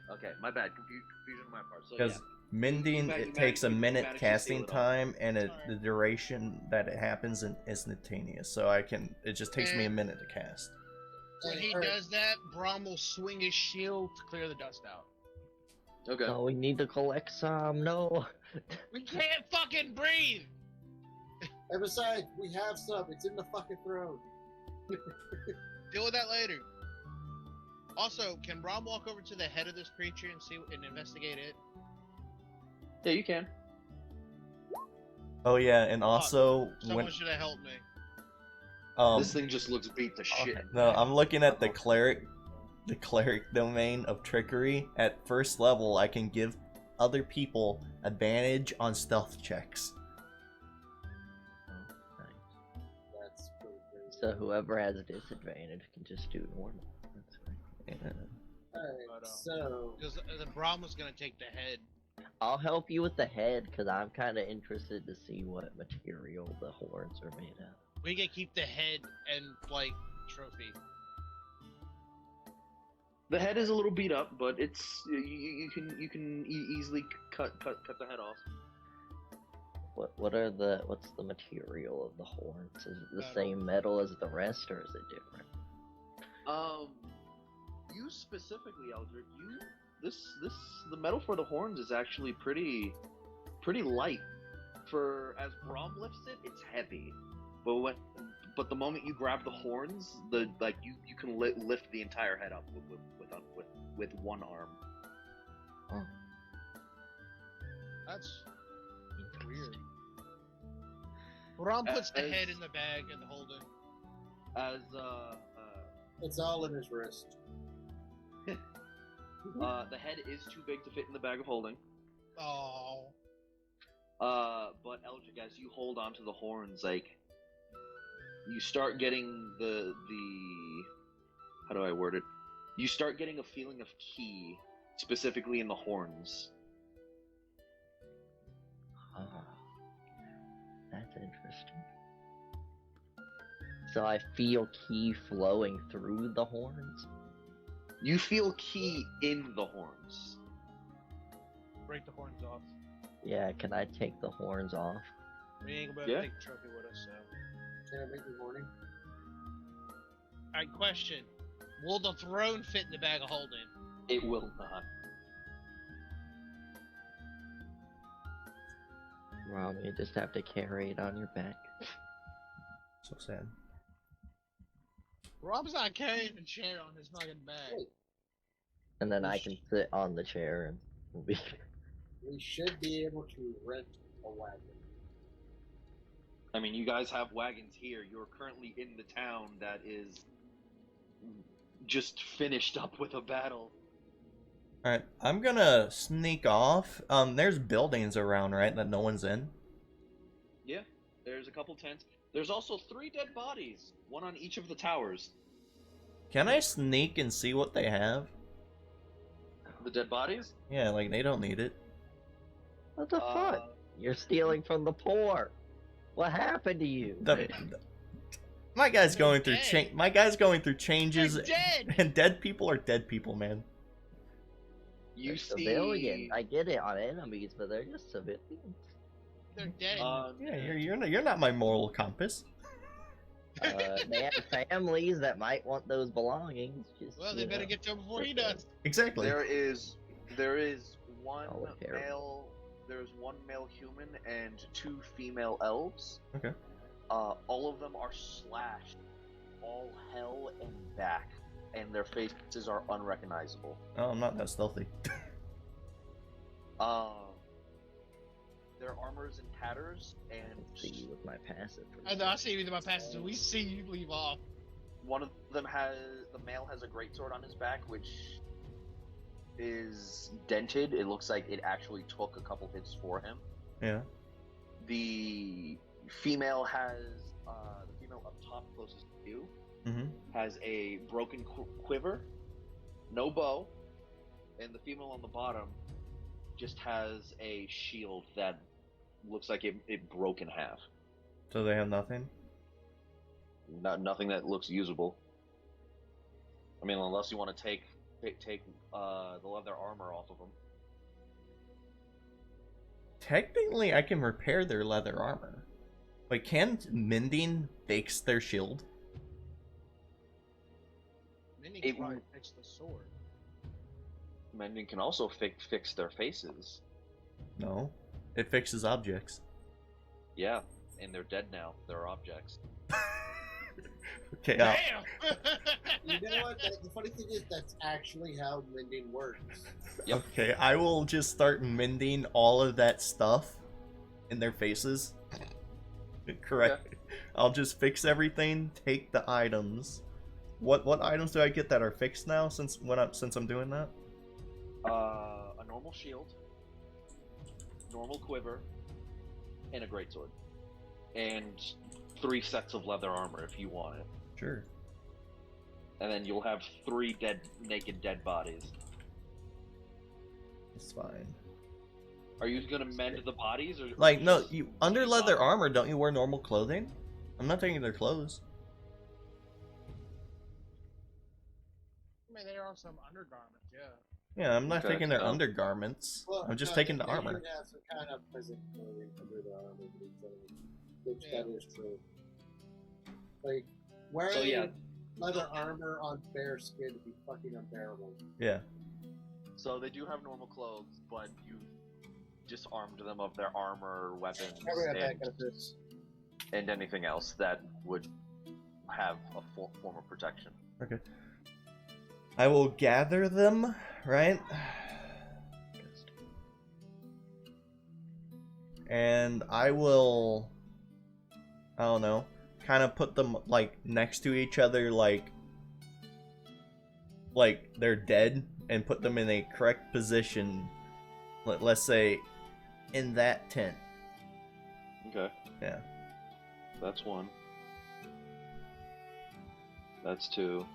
Speaker 1: My bad. Confusion on my part. So
Speaker 2: Because
Speaker 1: yeah.
Speaker 2: mending, it takes a minute
Speaker 1: managed to
Speaker 2: casting
Speaker 1: seal it off.
Speaker 2: time, and the duration that it happens is instantaneous. So it just takes me a minute to cast.
Speaker 4: when he does that, Brom will swing his shield to clear the dust out.
Speaker 1: Okay.
Speaker 3: Oh, we need to collect some. No.
Speaker 4: We can't fucking breathe!
Speaker 5: And besides, we have some. It's in the fucking throne.
Speaker 4: Deal with that later. Also, can Brom walk over to the head of this creature and investigate it?
Speaker 1: Yeah, you can.
Speaker 2: Oh yeah, and also
Speaker 4: Someone should have helped me.
Speaker 1: This thing just looks beat to shit.
Speaker 2: No, I'm looking at the cleric domain of trickery. At first level, I can give other people advantage on stealth checks.
Speaker 3: Oh, nice.
Speaker 5: That's pretty crazy.
Speaker 3: So whoever has a disadvantage can just do normal. That's fine.
Speaker 2: Yeah.
Speaker 5: Alright,
Speaker 4: But,
Speaker 5: so
Speaker 4: Because the Brahm was gonna take the head.
Speaker 3: I'll help you with the head because I'm kind of interested to see what material the horns are made of.
Speaker 4: We can keep the head and like trophy.
Speaker 1: The head is a little beat up, but it's you can easily cut the head off.
Speaker 3: What's the material of the horns? Is it the
Speaker 4: Metal.
Speaker 3: same metal as the rest, or is it different?
Speaker 1: You specifically, Eldrick, the metal for the horns is actually pretty light. For as Brahm lifts it, it's heavy. But the moment you grab the horns, you can lift the entire head up with one arm.
Speaker 3: Oh,
Speaker 4: That's weird. Brahm puts the head in the bag and the holding.
Speaker 1: As
Speaker 5: it's all in his wrist.
Speaker 1: the head is too big to fit in the bag of holding.
Speaker 4: Oh.
Speaker 1: But Eldrick, as you hold onto the horns, like you start getting the how do I word it? You start getting a feeling of ki, specifically in the horns.
Speaker 3: That's interesting. So I feel ki flowing through the horns.
Speaker 1: You feel ki in the horns.
Speaker 4: Break the horns off.
Speaker 3: Yeah, can I take the horns off?
Speaker 4: We ain't gonna be able to take the trophy with us, so.
Speaker 5: Can I make you horny?
Speaker 4: Alright, question. Will the throne fit in the bag of holding?
Speaker 1: It will not.
Speaker 3: Well, you just have to carry it on your back.
Speaker 2: So sad.
Speaker 4: Rob's not carrying the chair on his fucking bag.
Speaker 3: And then I can sit on the chair and we
Speaker 5: We should be able to rent a wagon.
Speaker 1: I mean, you guys have wagons here. You're currently in the town that is just finished up with a battle.
Speaker 2: Alright, I'm gonna sneak off. There's buildings around, right, that no one's in?
Speaker 1: Yeah, there's a couple tents. There's also 3 dead bodies, one on each of the towers.
Speaker 2: Can I sneak and see what they have?
Speaker 1: The dead bodies?
Speaker 2: Yeah, like, they don't need it.
Speaker 3: What the fuck? You're stealing from the poor. What happened to you?
Speaker 2: My guy's
Speaker 4: They're
Speaker 2: going through
Speaker 4: dead.
Speaker 2: my guy's going through changes,
Speaker 4: They're dead!
Speaker 2: and dead people are dead people, man.
Speaker 1: You
Speaker 3: They're
Speaker 1: see...
Speaker 3: civilian. I get it on enemies, but they're just civilians.
Speaker 4: They're dead.
Speaker 2: Yeah, you're not my moral compass.
Speaker 3: They have families that might want those belongings. Just,
Speaker 4: Well, they
Speaker 3: you
Speaker 4: better
Speaker 3: know.
Speaker 4: get to him before he does.
Speaker 2: Exactly.
Speaker 1: There is one
Speaker 3: Oh, terrible.
Speaker 1: male. There's one male human and 2 female elves.
Speaker 2: Okay.
Speaker 1: All of them are slashed, all hell and back, and their faces are unrecognizable.
Speaker 2: Oh, I'm not that stealthy.
Speaker 1: Their armor is in tatters, and
Speaker 3: See you with my passive.
Speaker 4: I know, I see you with my passes, so we see you leave off.
Speaker 1: one of them the male has a greatsword on his back, which is dented. It looks like it actually took a couple hits for him.
Speaker 2: Yeah.
Speaker 1: The female the female up top closest to you
Speaker 2: Mm-hmm.
Speaker 1: has a broken quiver, no bow, and the female on the bottom just has a shield that looks like it broke in half.
Speaker 2: So they have nothing?
Speaker 1: Nothing that looks usable. I mean, unless you want to take the leather armor off of them.
Speaker 2: Technically, I can repair their leather armor. Wait, can mending fix their shield?
Speaker 4: Then he
Speaker 1: It
Speaker 4: can probably
Speaker 1: would-
Speaker 4: fix the sword.
Speaker 1: Mending can also fix their faces.
Speaker 2: No. It fixes objects.
Speaker 1: Yeah, and they're dead now. They're objects.
Speaker 2: Okay,
Speaker 4: Damn!
Speaker 5: You know what? The funny thing is, that's actually how mending works.
Speaker 1: Yep.
Speaker 2: okay, I will just start mending all of that stuff in their faces. Correct. I'll just fix everything, take the items. What items do I get that are fixed now since I'm doing that?
Speaker 1: A normal shield, normal quiver and a greatsword, and 3 sets of leather armor if you want it.
Speaker 2: Sure.
Speaker 1: And then you'll have 3 naked dead bodies.
Speaker 2: It's fine.
Speaker 1: Are you gonna mend the bodies, or
Speaker 2: Like, no,
Speaker 1: just
Speaker 2: you under
Speaker 1: keep
Speaker 2: leather
Speaker 1: up?
Speaker 2: armor, don't you wear normal clothing? I'm not taking their clothes.
Speaker 4: I mean, there are some undergarments, yeah.
Speaker 2: Yeah, I'm not
Speaker 1: Okay,
Speaker 2: taking their
Speaker 1: so-
Speaker 2: undergarments.
Speaker 5: Well,
Speaker 2: I'm just
Speaker 5: no,
Speaker 2: taking the
Speaker 5: they
Speaker 2: armor.
Speaker 5: should have some kind of physical clothing under the armor, which
Speaker 4: Yeah.
Speaker 5: that is true. Like wearing
Speaker 1: So, yeah.
Speaker 5: leather armor on bare skin would be fucking unbearable.
Speaker 2: Yeah.
Speaker 1: So they do have normal clothes, but you disarmed them of their armor, weapons,
Speaker 5: Probably have that kind of this.
Speaker 1: and anything else that would have a form of protection.
Speaker 2: Okay. I will gather them, right? And I will, I don't know, kind of put them like next to each other, like they're dead, and put them in a correct position. Let's say in that tent.
Speaker 1: Okay.
Speaker 2: Yeah.
Speaker 1: That's 1. That's 2.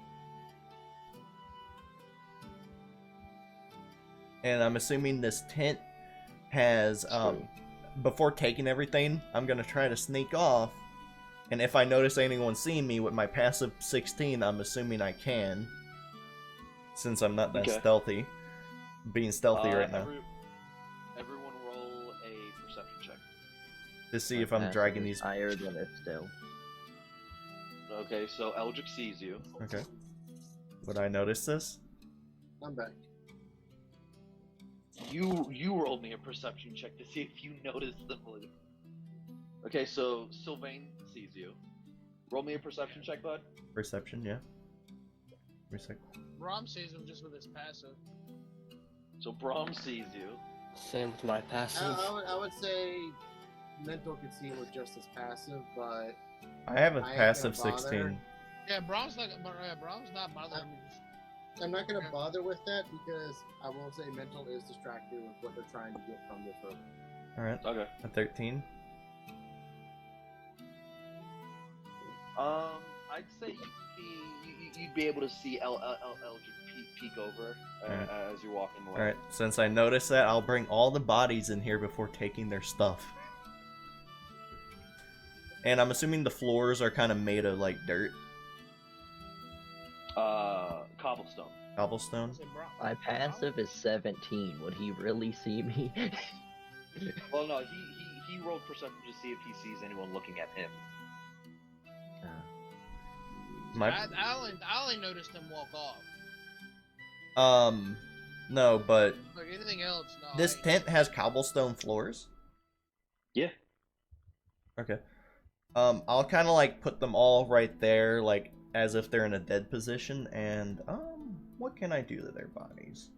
Speaker 2: And I'm assuming this tent has
Speaker 1: True.
Speaker 2: before taking everything, I'm gonna try to sneak off, and if I notice anyone seeing me with my passive 16, I'm assuming I can, since I'm not that
Speaker 1: Okay.
Speaker 2: stealthy. Being stealthy right now.
Speaker 1: Everyone roll a perception check.
Speaker 2: To see
Speaker 3: My
Speaker 2: if I'm
Speaker 3: passive
Speaker 2: dragging
Speaker 3: is
Speaker 2: these.
Speaker 3: higher than Mistel.
Speaker 1: Okay, so Eldrick sees you.
Speaker 2: Okay. Would I notice this?
Speaker 5: I'm back.
Speaker 1: You rolled me a perception check to see if you noticed them. Okay, so Sylvain sees you. Roll me a perception check, bud.
Speaker 2: Perception, yeah. Percep-
Speaker 4: Brom sees him just with his passive.
Speaker 1: So Brahm sees you.
Speaker 6: Same with my passive.
Speaker 5: I would say mental could see him with just his passive, but
Speaker 2: I have a
Speaker 5: I ain't
Speaker 2: passive
Speaker 5: gonna bother.
Speaker 2: 16.
Speaker 4: Yeah, Brom's not bothering me.
Speaker 5: I'm not gonna bother with that because I will say mental is distracted with what they're trying to get from this room.
Speaker 2: Alright,
Speaker 1: Okay.
Speaker 2: a 13.
Speaker 1: I'd say you'd be able to see Eldrick peek over
Speaker 2: Alright.
Speaker 1: as you're walking away.
Speaker 2: Alright, since I noticed that, I'll bring all the bodies in here before taking their stuff. And I'm assuming the floors are kind of made of, like, dirt.
Speaker 1: Cobblestone.
Speaker 2: Cobblestone.
Speaker 4: Say, Brom-
Speaker 3: My passive is 17. Would he really see me?
Speaker 1: Well, no, he rolled perception to see if he sees anyone looking at him.
Speaker 2: My
Speaker 4: I only noticed him walk off.
Speaker 2: no, but
Speaker 4: Like anything else, no.
Speaker 2: this tent has cobblestone floors.
Speaker 1: Yeah.
Speaker 2: Okay. I'll kind of like put them all right there, like as if they're in a dead position, and what can I do to their bodies?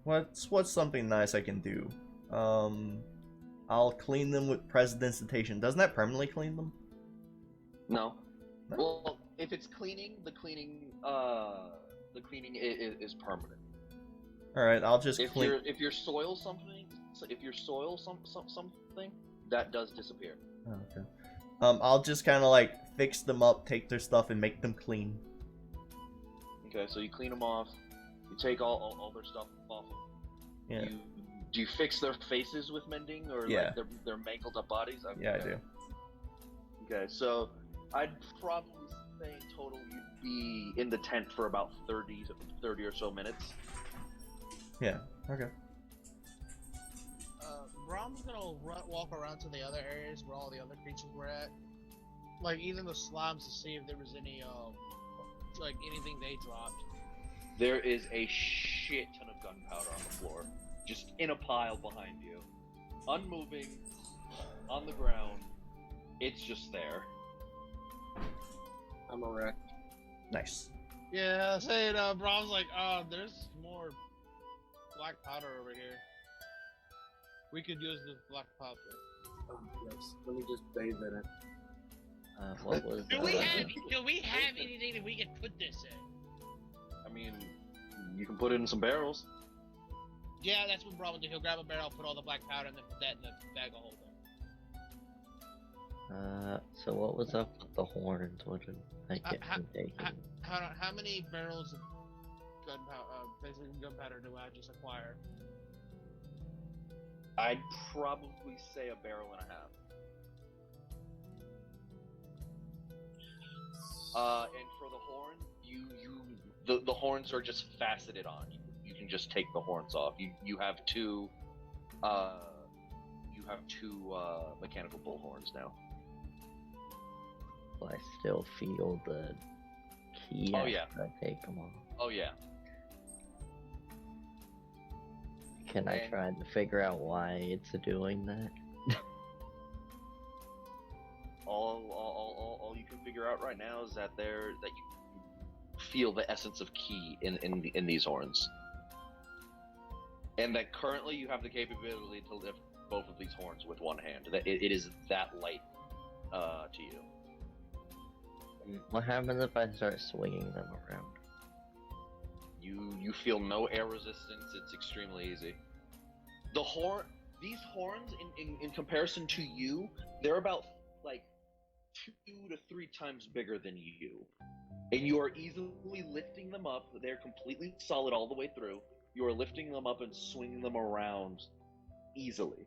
Speaker 2: What's something nice I can do? I'll clean them with prestidigitation. Doesn't that permanently clean them?
Speaker 1: No.
Speaker 2: No?
Speaker 1: Well, if it's cleaning, the cleaning is permanent.
Speaker 2: All right, I'll just
Speaker 1: If
Speaker 2: clean.
Speaker 1: you soil something, something, that does disappear.
Speaker 2: Oh, okay. I'll just kind of like fix them up, take their stuff, and make them clean.
Speaker 1: Okay, so you clean them off. You take all their stuff off.
Speaker 2: Yeah.
Speaker 1: Do you fix their faces with mending, or
Speaker 2: Yeah.
Speaker 1: like their mangled up bodies? Okay.
Speaker 2: Yeah, I do.
Speaker 1: Okay, so I'd probably say in total you'd be in the tent for about 30 or so minutes.
Speaker 2: Yeah. Okay.
Speaker 4: Brom's gonna walk around to the other areas where all the other creatures were at, like even the slums, to see if there was any like anything they dropped.
Speaker 1: There is a shit ton of gunpowder on the floor, just in a pile behind you, unmoving, on the ground. It's just there.
Speaker 5: I'm a wreck.
Speaker 2: Nice.
Speaker 4: Yeah, saying Brom's like, there's more black powder over here. We could use this black powder.
Speaker 5: Yes. Let me just bathe in it.
Speaker 3: What was
Speaker 4: Do we have anything that we can put this in?
Speaker 1: I mean, you can put it in some barrels.
Speaker 4: Yeah, that's what Braum will do. He'll grab a barrel, put all the black powder in the bag of holding.
Speaker 3: So what was up with the horns? What did I get from taking?
Speaker 4: How many barrels of gunpowder do I just acquire?
Speaker 1: I'd probably say a barrel and a half. And for the horn, the horns are just faceted on. You can just take the horns off. You have two mechanical bull horns now.
Speaker 3: Well, I still feel the key
Speaker 1: Oh,
Speaker 3: after
Speaker 1: yeah.
Speaker 3: I take them off.
Speaker 1: Oh yeah.
Speaker 3: Can I try to figure out why it's doing that?
Speaker 1: All you can figure out right now is that you feel the essence of ki in these horns, and that currently you have the capability to lift both of these horns with one hand. That it is that light to you.
Speaker 3: What happens if I start swinging them around?
Speaker 1: You feel no air resistance. It's extremely easy. These horns in comparison to you, they're about like 2 to 3 times bigger than you, and you are easily lifting them up. They're completely solid all the way through. You are lifting them up and swinging them around easily.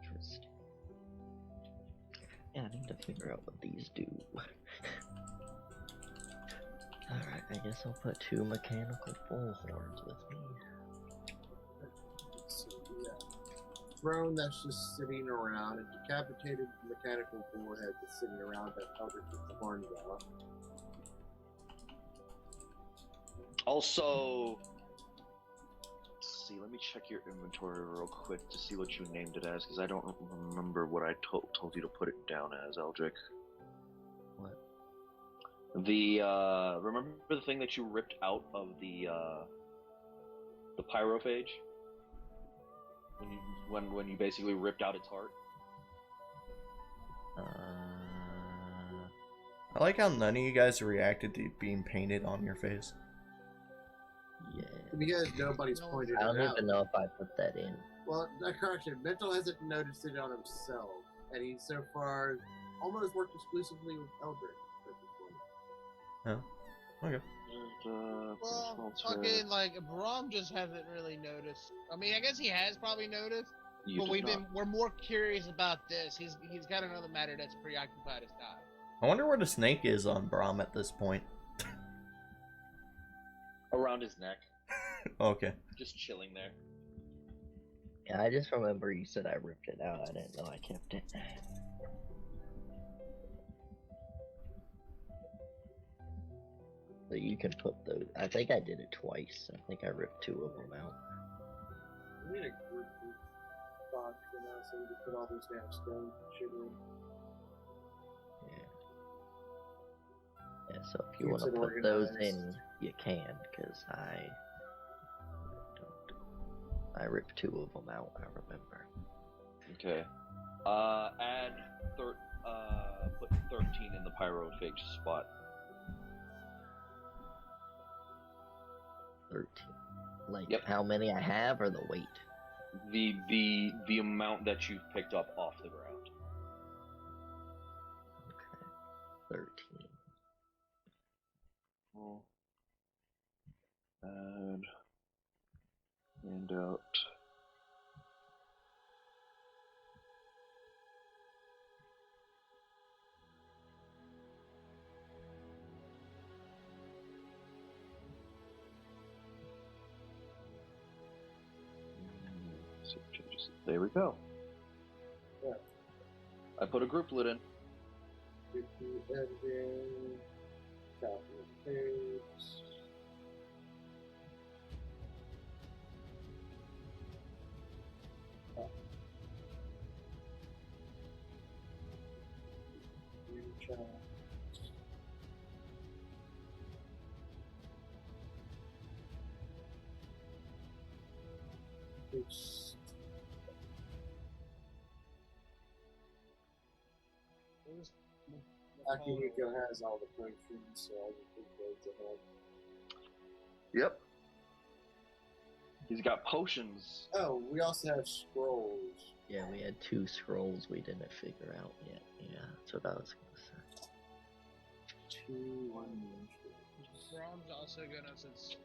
Speaker 3: Interesting. Yeah, I need to figure out what these do. Alright, I guess I'll put 2 mechanical bull horns with me.
Speaker 5: So, yeah. Throne that's just sitting around, a decapitated mechanical bullhead that's sitting around that Eldritch with the horns out.
Speaker 1: Also, let's see. Let me check your inventory real quick to see what you named it as, because I don't remember what I told you to put it down as, Eldrick.
Speaker 3: What?
Speaker 1: Remember the thing that you ripped out of the pyrophage? When you basically ripped out its heart?
Speaker 2: I like how none of you guys reacted to it being painted on your face.
Speaker 3: Yeah.
Speaker 5: Because nobody's pointed
Speaker 3: I don't
Speaker 5: it out.
Speaker 3: even know if I put that in.
Speaker 5: Well, correction. Mental hasn't noticed it on himself, and he's so far almost worked exclusively with Eldritch at this point.
Speaker 2: Oh, okay.
Speaker 4: Well, fucking like Braum just hasn't really noticed. I mean, I guess he has probably noticed, but we're more curious about this. He's got another matter that's preoccupied his time.
Speaker 2: I wonder where the snake is on Braum at this point.
Speaker 1: Around his neck,
Speaker 2: Okay.
Speaker 1: just chilling there.
Speaker 3: Yeah, I just remember you said I ripped it out. I didn't know I kept it. So you can put those. I think I did it twice. I think I ripped 2 of them out.
Speaker 5: We need a group box for now, so we can put all these damn stone sugar in.
Speaker 3: Yeah, so if you
Speaker 5: Keeps
Speaker 3: want to
Speaker 5: it
Speaker 3: put those
Speaker 5: organized.
Speaker 3: in, you can, because I ripped 2 of them out, I remember.
Speaker 1: Okay. Put 13 in the pyrophage spot.
Speaker 3: 13. Like,
Speaker 1: Yep.
Speaker 3: how many I have, or the weight?
Speaker 1: The amount that you've picked up off the ground.
Speaker 3: Okay. 13.
Speaker 1: Well, add handout. Save changes. There we go.
Speaker 5: Yeah.
Speaker 1: I put a group lid in.
Speaker 5: Get the editing, copy and paste. Chat. Paste. Akihiko has all the potions, so I just think those ahead.
Speaker 1: Yep. He's got potions.
Speaker 5: Oh, we also have scrolls.
Speaker 3: Yeah, we had 2 scrolls we didn't figure out yet. Yeah, that's what I was gonna say.
Speaker 5: 2, 1,
Speaker 4: Brom's also gonna, since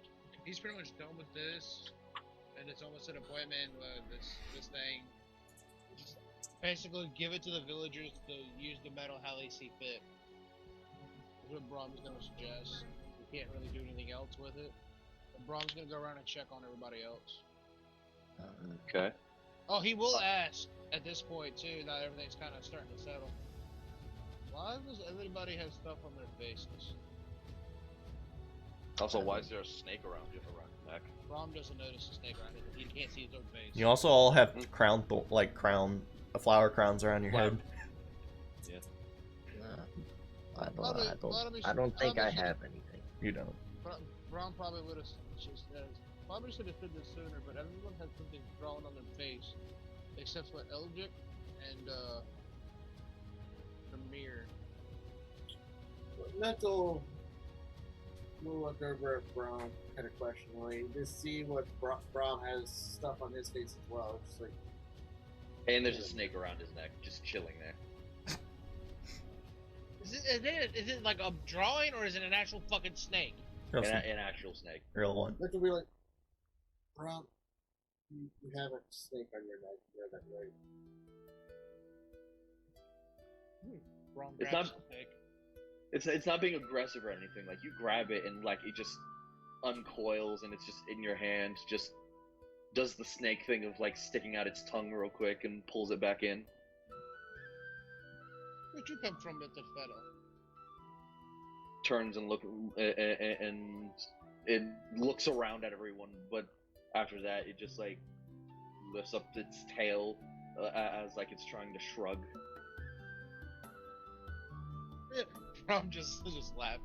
Speaker 4: he's pretty much done with this, and it's almost an appointment with this thing. Just basically give it to the villagers to use the metal how they see fit. That's what Brom's gonna suggest. We can't really do anything else with it. But Brom's gonna go around and check on everybody else.
Speaker 1: Okay.
Speaker 4: Oh, he will ask at this point too. Now everything's kind of starting to settle. Why does everybody have stuff on their faces?
Speaker 1: Also, why is there a snake around your neck?
Speaker 4: Brom doesn't notice the snake around it. He can't see his own face.
Speaker 2: You also all have flower crowns around your head.
Speaker 1: Yeah.
Speaker 3: I don't think I have anything.
Speaker 2: You don't.
Speaker 4: Brom probably would have just probably should have said this sooner, but everyone has something drawn on their face, except for Eldrick and the mirror.
Speaker 5: Mental. We'll look over at Braum kind of questioningly to see what Braum has stuff on his face as well. Just like,
Speaker 1: And there's a snake around his neck, just chilling there.
Speaker 4: Is it like a drawing or is it an actual fucking snake?
Speaker 2: Real
Speaker 1: An actual snake.
Speaker 2: Real one.
Speaker 5: Mental will be like, Braum, you have a snake on your neck. You know that, right?
Speaker 4: Brom
Speaker 1: It's
Speaker 4: grabs
Speaker 1: not-
Speaker 4: the snake.
Speaker 1: It's not being aggressive or anything. Like, you grab it and like it just uncoils and it's just in your hand. Just does the snake thing of like sticking out its tongue real quick and pulls it back in.
Speaker 4: Where'd you come from with the fellow?
Speaker 1: Turns and and it looks around at everyone, but after that it just like lifts up its tail as like it's trying to shrug.
Speaker 4: Brom just laughed.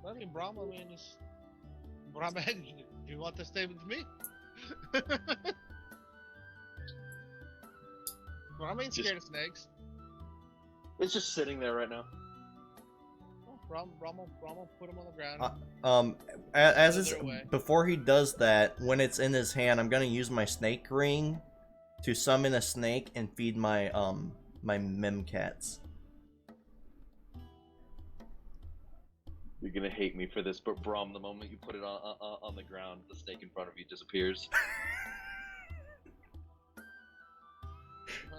Speaker 4: Well, I mean, Brom, it's... Brom, do you want to stay with me? Brom ain't scared of snakes.
Speaker 1: It's just sitting there right now.
Speaker 4: Oh, Brom will put him on the ground.
Speaker 2: As is,
Speaker 4: Further away.
Speaker 2: before he does that, when it's in his hand, I'm gonna use my snake ring to summon a snake and feed my my mimcats.
Speaker 1: You're gonna hate me for this, but Brom, the moment you put it on the ground, the snake in front of you disappears.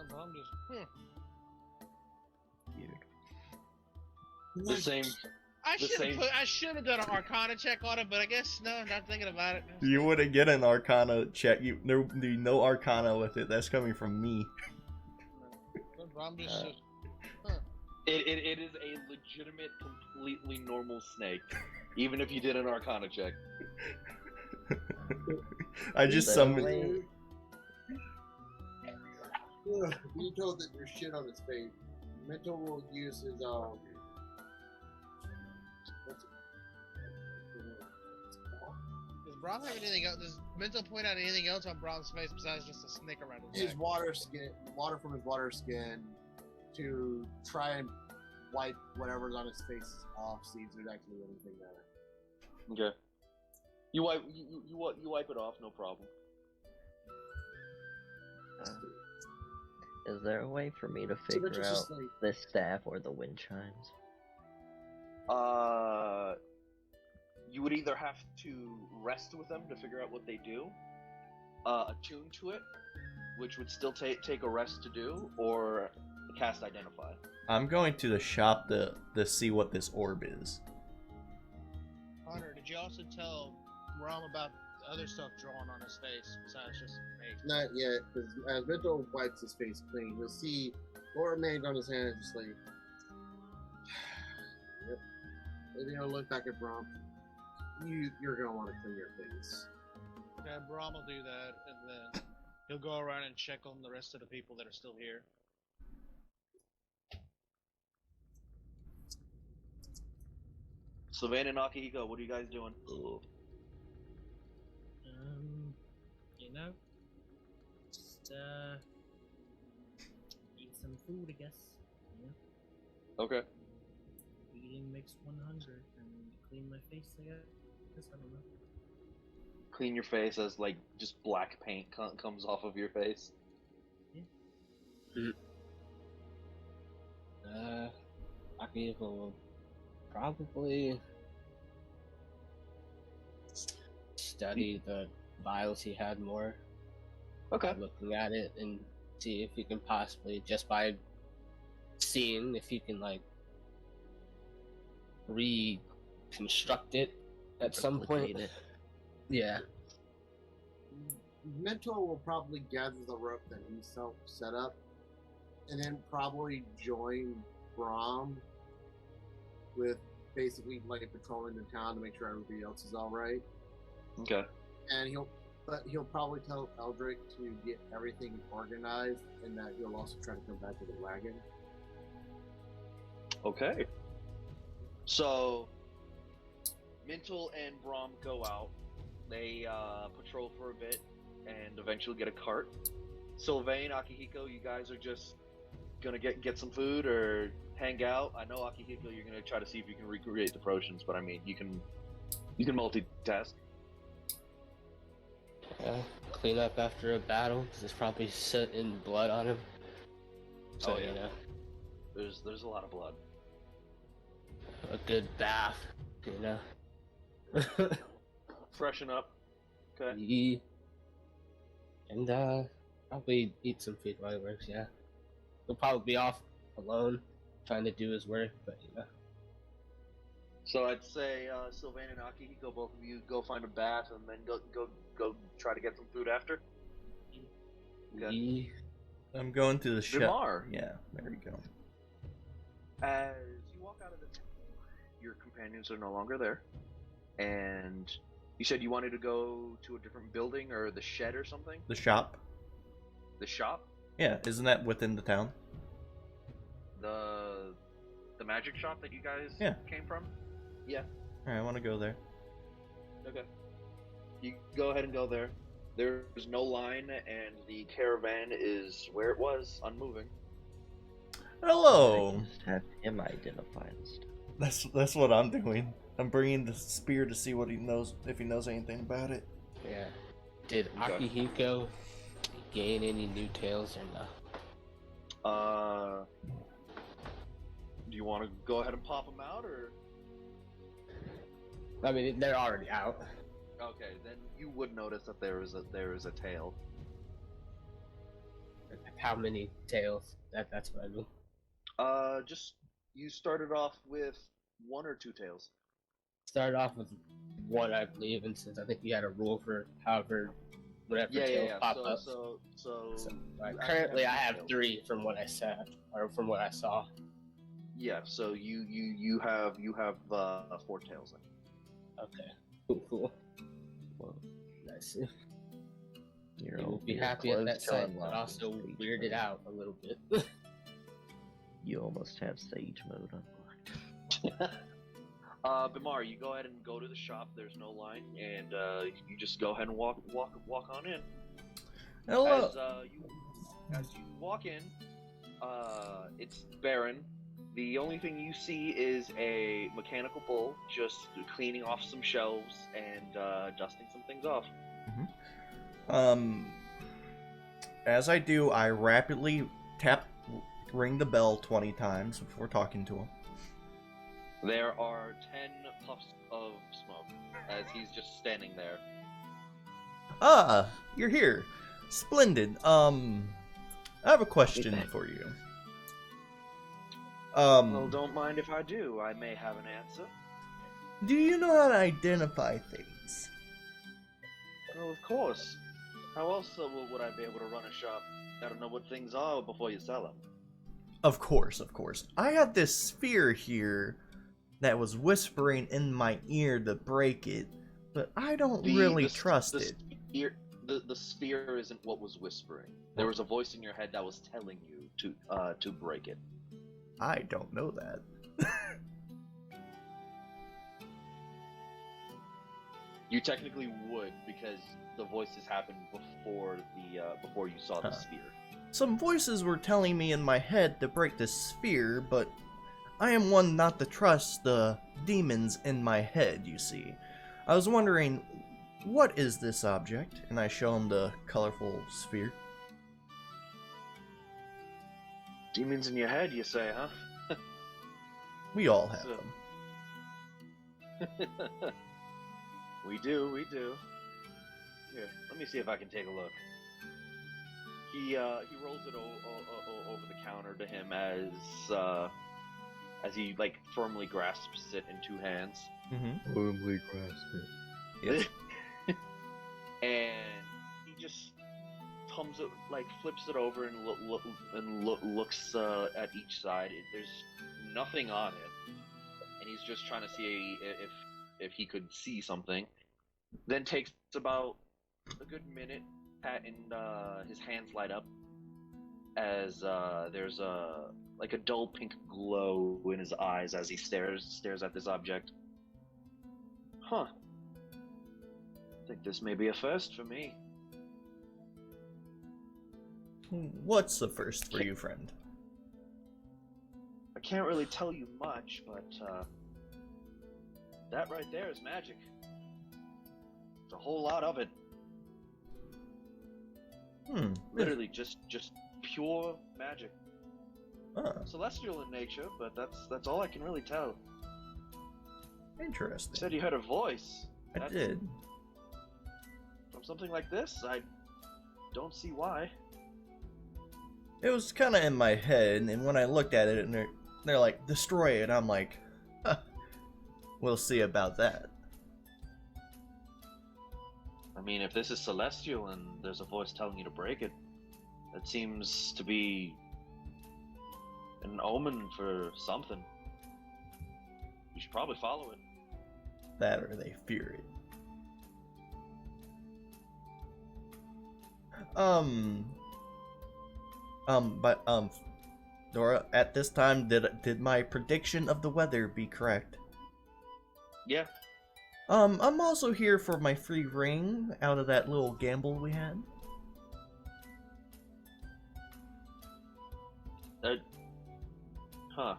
Speaker 4: Brom just...
Speaker 1: The same.
Speaker 4: I should have done an Arcana check on it, but I guess no. Not thinking about it.
Speaker 2: You wouldn't get an Arcana check. There would be no Arcana with it. That's coming from me.
Speaker 4: Brom just...
Speaker 1: It is a legitimate, completely normal snake, even if you did an Arcana check.
Speaker 2: I just summoned.
Speaker 5: You told that there's shit on his face. Mental will use his
Speaker 4: Does Brom have anything else? Does Mental point out anything else on Brom's face besides just a snake around his
Speaker 5: his
Speaker 4: neck?
Speaker 5: water from his water skin to try and wipe whatever's on his face off. See if there's actually anything there.
Speaker 1: Okay. You wipe it off, no problem.
Speaker 3: Is there a way for me to figure
Speaker 5: Mitchell's
Speaker 3: out
Speaker 5: just like,
Speaker 3: the staff or the wind chimes?
Speaker 1: You would either have to rest with them to figure out what they do, attune to it, which would still take a rest to do, or cast Identify.
Speaker 2: I'm going to the shop to see what this orb is.
Speaker 4: Hunter, did you also tell Brom about the other stuff drawn on his face besides just snake?
Speaker 5: not yet, because as Mental wipes his face clean, you'll see what remains on his hand, just like, yep. And then he'll look back at Brom. You're gonna want to clean your face.
Speaker 4: Okay, Brom will do that, and then he'll go around and check on the rest of the people that are still here.
Speaker 1: Sylvain and Akihiko, what are you guys doing?
Speaker 7: You know, just eat some food, I guess.
Speaker 1: Okay.
Speaker 8: Eating makes 100, and clean my face, I guess. I don't know.
Speaker 1: Clean your face as like just black paint comes off of your face.
Speaker 6: Akihiko will probably study the vials he had more.
Speaker 1: Okay.
Speaker 6: Looking at it and see if he can possibly, just by seeing if he can like reconstruct it at some point.
Speaker 3: Replicate it.
Speaker 6: Yeah.
Speaker 5: Mentor will probably gather the rope that himself set up, and then probably join Brahm with basically like patrolling the town to make sure everybody else is all right.
Speaker 1: Okay.
Speaker 5: And he'll probably tell Eldrick to get everything organized, and that he'll also try to come back with a wagon.
Speaker 1: Okay. So, Mintel and Brahm go out. They patrol for a bit and eventually get a cart. Sylvain, Akihiko, you guys are just gonna get some food or hang out. I know Akihiko, you're gonna try to see if you can recreate the potions, but I mean, you can multitask.
Speaker 6: Yeah. Clean up after a battle, because there's probably soot and blood on him. So,
Speaker 1: Oh, yeah.
Speaker 6: you know,
Speaker 1: There's a lot of blood.
Speaker 6: a good bath, you know.
Speaker 1: Freshen up. Okay.
Speaker 6: Yeah. And probably eat some food while he works, yeah. He'll probably be off alone, trying to do his work, but you know.
Speaker 1: So I'd say Sylvain and Akihiko, both of you go find a bath and then go try to get some food after. Okay.
Speaker 6: Yeah.
Speaker 2: I'm going to the shop.
Speaker 1: Bimar.
Speaker 2: Yeah, there we go.
Speaker 1: As you walk out of the temple, your companions are no longer there, and you said you wanted to go to a different building or the shed or something.
Speaker 2: The shop?
Speaker 1: The shop,
Speaker 2: Yeah, isn't that within the town?
Speaker 1: the magic shop that you guys
Speaker 2: Yeah.
Speaker 1: came from. Yeah.
Speaker 2: Alright, I want to go there.
Speaker 1: Okay. You go ahead and go there. There's no line, and the caravan is where it was, unmoving.
Speaker 2: Hello!
Speaker 3: Just have him identify the stuff.
Speaker 2: That's what I'm doing. I'm bringing the spear to see what he knows, if he knows anything about it.
Speaker 6: Yeah. Did
Speaker 1: Okay.
Speaker 6: Akihiko gain any new tails or no?
Speaker 1: Do you want to go ahead and pop them out, or?
Speaker 6: I mean, they're already out.
Speaker 1: Okay, then you would notice that there is a tail.
Speaker 6: How many tails? That's what I mean.
Speaker 1: Just you started off with one or two tails.
Speaker 6: Started off with one, I believe, and since I think you had a rule for whatever tails pop up.
Speaker 1: So you
Speaker 6: currently,
Speaker 1: actually
Speaker 6: I have
Speaker 1: tails.
Speaker 6: 3 from what I said, or from what I saw.
Speaker 1: Yeah, so you have 4 tails.
Speaker 6: Okay. Cool.
Speaker 3: Well,
Speaker 6: Nice.
Speaker 3: you're
Speaker 6: You will be
Speaker 3: you're
Speaker 6: happy at
Speaker 3: close
Speaker 6: that
Speaker 3: to
Speaker 6: sight, but
Speaker 3: unlocking
Speaker 6: also
Speaker 3: stage
Speaker 6: weirded
Speaker 3: mode.
Speaker 6: out a little bit.
Speaker 3: You almost have sage mode unlocked.
Speaker 1: Bimar, you go ahead and go to the shop. There's no line, and you just go ahead and walk on in.
Speaker 2: Hello!
Speaker 1: As you walk in, it's barren. The only thing you see is a mechanical bull just cleaning off some shelves and dusting some things off.
Speaker 2: As I do, I rapidly ring the bell 20 times before talking to him.
Speaker 1: There are 10 puffs of smoke as he's just standing there.
Speaker 2: Ah, you're here. Splendid. I have a question for you.
Speaker 1: Well, don't mind if I do. I may have an answer.
Speaker 2: Do you know how to identify things?
Speaker 1: Well, of course. How else would I be able to run a shop? Gotta know what things are before you sell them.
Speaker 2: Of course. I had this sphere here that was whispering in my ear to break it, but I don't really trust it.
Speaker 1: The sphere isn't what was whispering. There was a voice in your head that was telling you to break it.
Speaker 2: I don't know that.
Speaker 1: You technically would, because the voices happened before before you saw the sphere.
Speaker 2: Some voices were telling me in my head to break the sphere, but I am one not to trust the demons in my head, you see. I was wondering, what is this object? And I show him the colorful sphere.
Speaker 1: Demons in your head, you say, huh?
Speaker 2: We all have
Speaker 1: So-
Speaker 2: them.
Speaker 1: We do. Here, let me see if I can take a look. He rolls it over the counter to him as he like firmly grasps it in two hands.
Speaker 2: Mm-hmm.
Speaker 3: Firmly grasp it.
Speaker 2: Yes.
Speaker 1: And he just thumbs it, like flips it over and looks at each side. There's nothing on it, and he's just trying to see if he could see something. Then takes about a good minute, and his hands light up as there's a dull pink glow in his eyes as he stares at this object. Huh. I think this may be a first for me.
Speaker 2: What's the first for you, friend?
Speaker 1: I can't really tell you much, but that right there is magic. It's a whole lot of it. Literally just pure magic. Celestial in nature, but that's all I can really tell.
Speaker 2: Interesting.
Speaker 1: You said you heard a voice.
Speaker 2: I did.
Speaker 1: From something like this, I don't see why.
Speaker 2: It was kind of in my head, and when I looked at it, and they're like, destroy it, I'm like, huh, we'll see about that.
Speaker 1: I mean, if this is celestial and there's a voice telling you to break it, that seems to be an omen for something. You should probably follow it.
Speaker 2: That or they fear it. Dora, at this time, did my prediction of the weather be correct?
Speaker 1: Yeah.
Speaker 2: I'm also here for my free ring out of that little gamble we had.
Speaker 1: Huh.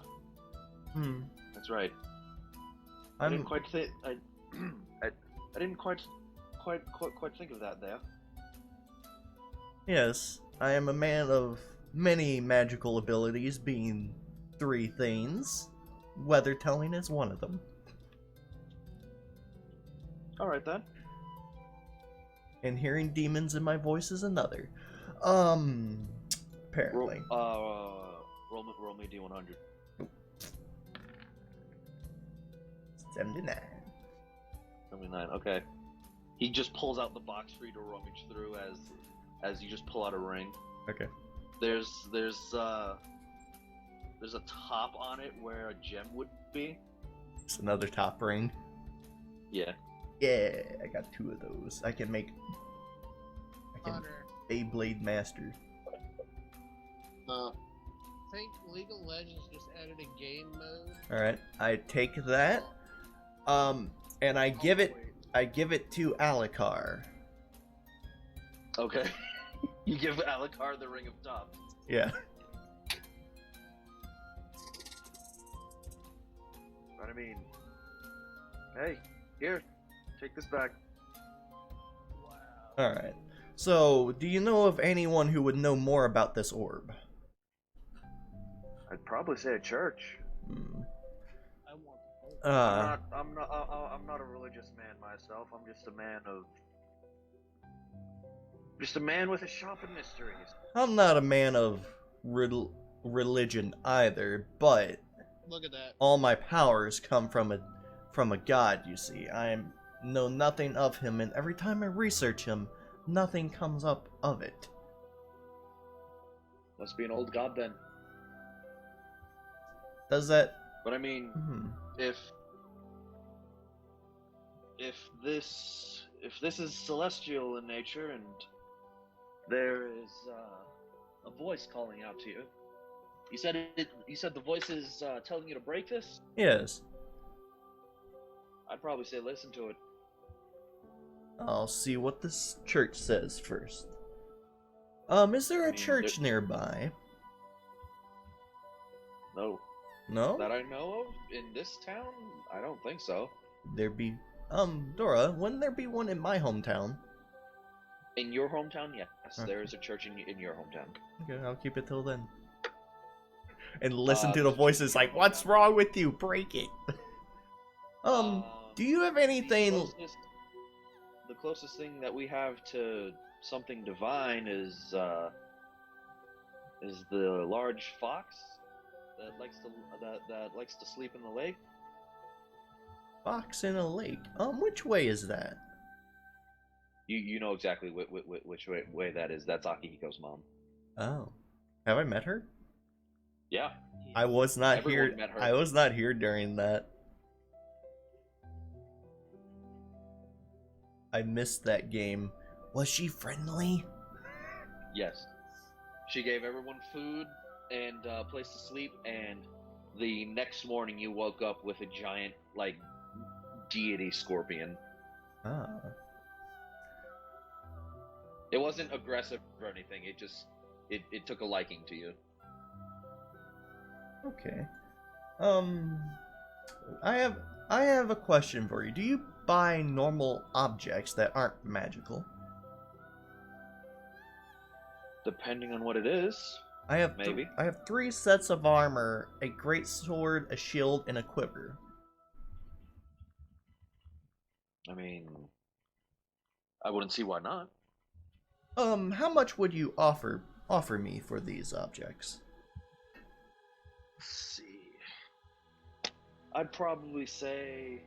Speaker 1: That's right. I didn't quite think. I didn't quite think of that there.
Speaker 2: Yes, I am a man of many magical abilities, being 3 things. Weather telling is one of them.
Speaker 1: All right then.
Speaker 2: And hearing demons in my voice is another. Apparently.
Speaker 1: Roll me D100.
Speaker 2: 79.
Speaker 1: 79. Okay. He just pulls out the box for you to rummage through as you just pull out a ring.
Speaker 2: Okay.
Speaker 1: There's a top on it where a gem would be.
Speaker 2: It's another top ring.
Speaker 1: Yeah.
Speaker 2: Yeah, I got 2 of those. I can
Speaker 4: Honor.
Speaker 2: Beyblade Master.
Speaker 4: I think League of Legends just added a game mode.
Speaker 2: Alright, I take that. And I give it to Alucard.
Speaker 1: Okay. You give Alucard the Ring of Top.
Speaker 2: Yeah.
Speaker 1: But I mean, hey, here, take this back.
Speaker 4: Wow.
Speaker 2: Alright. So, do you know of anyone who would know more about this orb?
Speaker 1: I'd probably say a church.
Speaker 4: I want the whole
Speaker 1: I'm not a religious man myself. I'm just a man with a shop in mysteries.
Speaker 2: I'm not a man of religion either, but
Speaker 4: Look at that.
Speaker 2: all my powers come from a god, you see. I know nothing of him, and every time I research him, nothing comes up of it.
Speaker 1: Must be an old god then.
Speaker 2: Does that...
Speaker 1: But I mean, if this is celestial in nature and there is a voice calling out to you, you said the voice is telling you to break this?
Speaker 2: Yes.
Speaker 1: I'd probably say listen to it.
Speaker 2: I'll see what this church says first. Is there a church nearby?
Speaker 1: No.
Speaker 2: No?
Speaker 1: That I know of in this town, I don't think so.
Speaker 2: There be Dora, wouldn't there be one in my hometown?
Speaker 1: In your hometown, yes,
Speaker 2: Okay.
Speaker 1: there is a church in your hometown.
Speaker 2: Okay, I'll keep it till then. And listen to the
Speaker 1: There's a church
Speaker 2: voices
Speaker 1: in your
Speaker 2: like, what's
Speaker 1: hometown.
Speaker 2: wrong with you? Break it. Do you have anything?
Speaker 1: The closest thing that we have to something divine is the large fox that likes to sleep in the lake.
Speaker 2: Fox in a lake. Which way is that?
Speaker 1: You know exactly which way that is. That's Akihiko's mom.
Speaker 2: Oh. Have I met her?
Speaker 1: Yeah.
Speaker 2: I was not
Speaker 1: Everyone
Speaker 2: here.
Speaker 1: met her.
Speaker 2: I was not here during that. I missed that game. Was she friendly?
Speaker 1: Yes. She gave everyone food and a place to sleep, and the next morning you woke up with a giant, like, deity scorpion.
Speaker 2: Ah.
Speaker 1: It wasn't aggressive or anything, it took a liking to you.
Speaker 2: Okay. I have a question for you. Do you buy normal objects that aren't magical?
Speaker 1: Depending on what it is.
Speaker 2: I have
Speaker 1: Maybe.
Speaker 2: I have 3 sets of armor, a great sword, a shield, and a quiver.
Speaker 1: I mean, I wouldn't see why not.
Speaker 2: How much would you offer me for these objects?
Speaker 1: Let's see. I'd probably say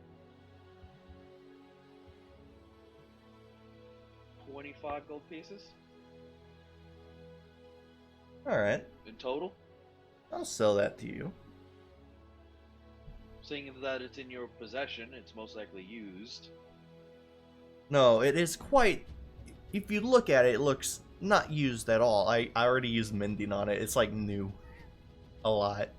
Speaker 1: 25 gold pieces
Speaker 2: Alright,
Speaker 1: in total.
Speaker 2: I'll sell that to you.
Speaker 1: Seeing that it's in your possession, it's most likely used.
Speaker 2: No, it is quite... If you look at it, it looks not used at all. I already used mending on it. It's like new. A lot.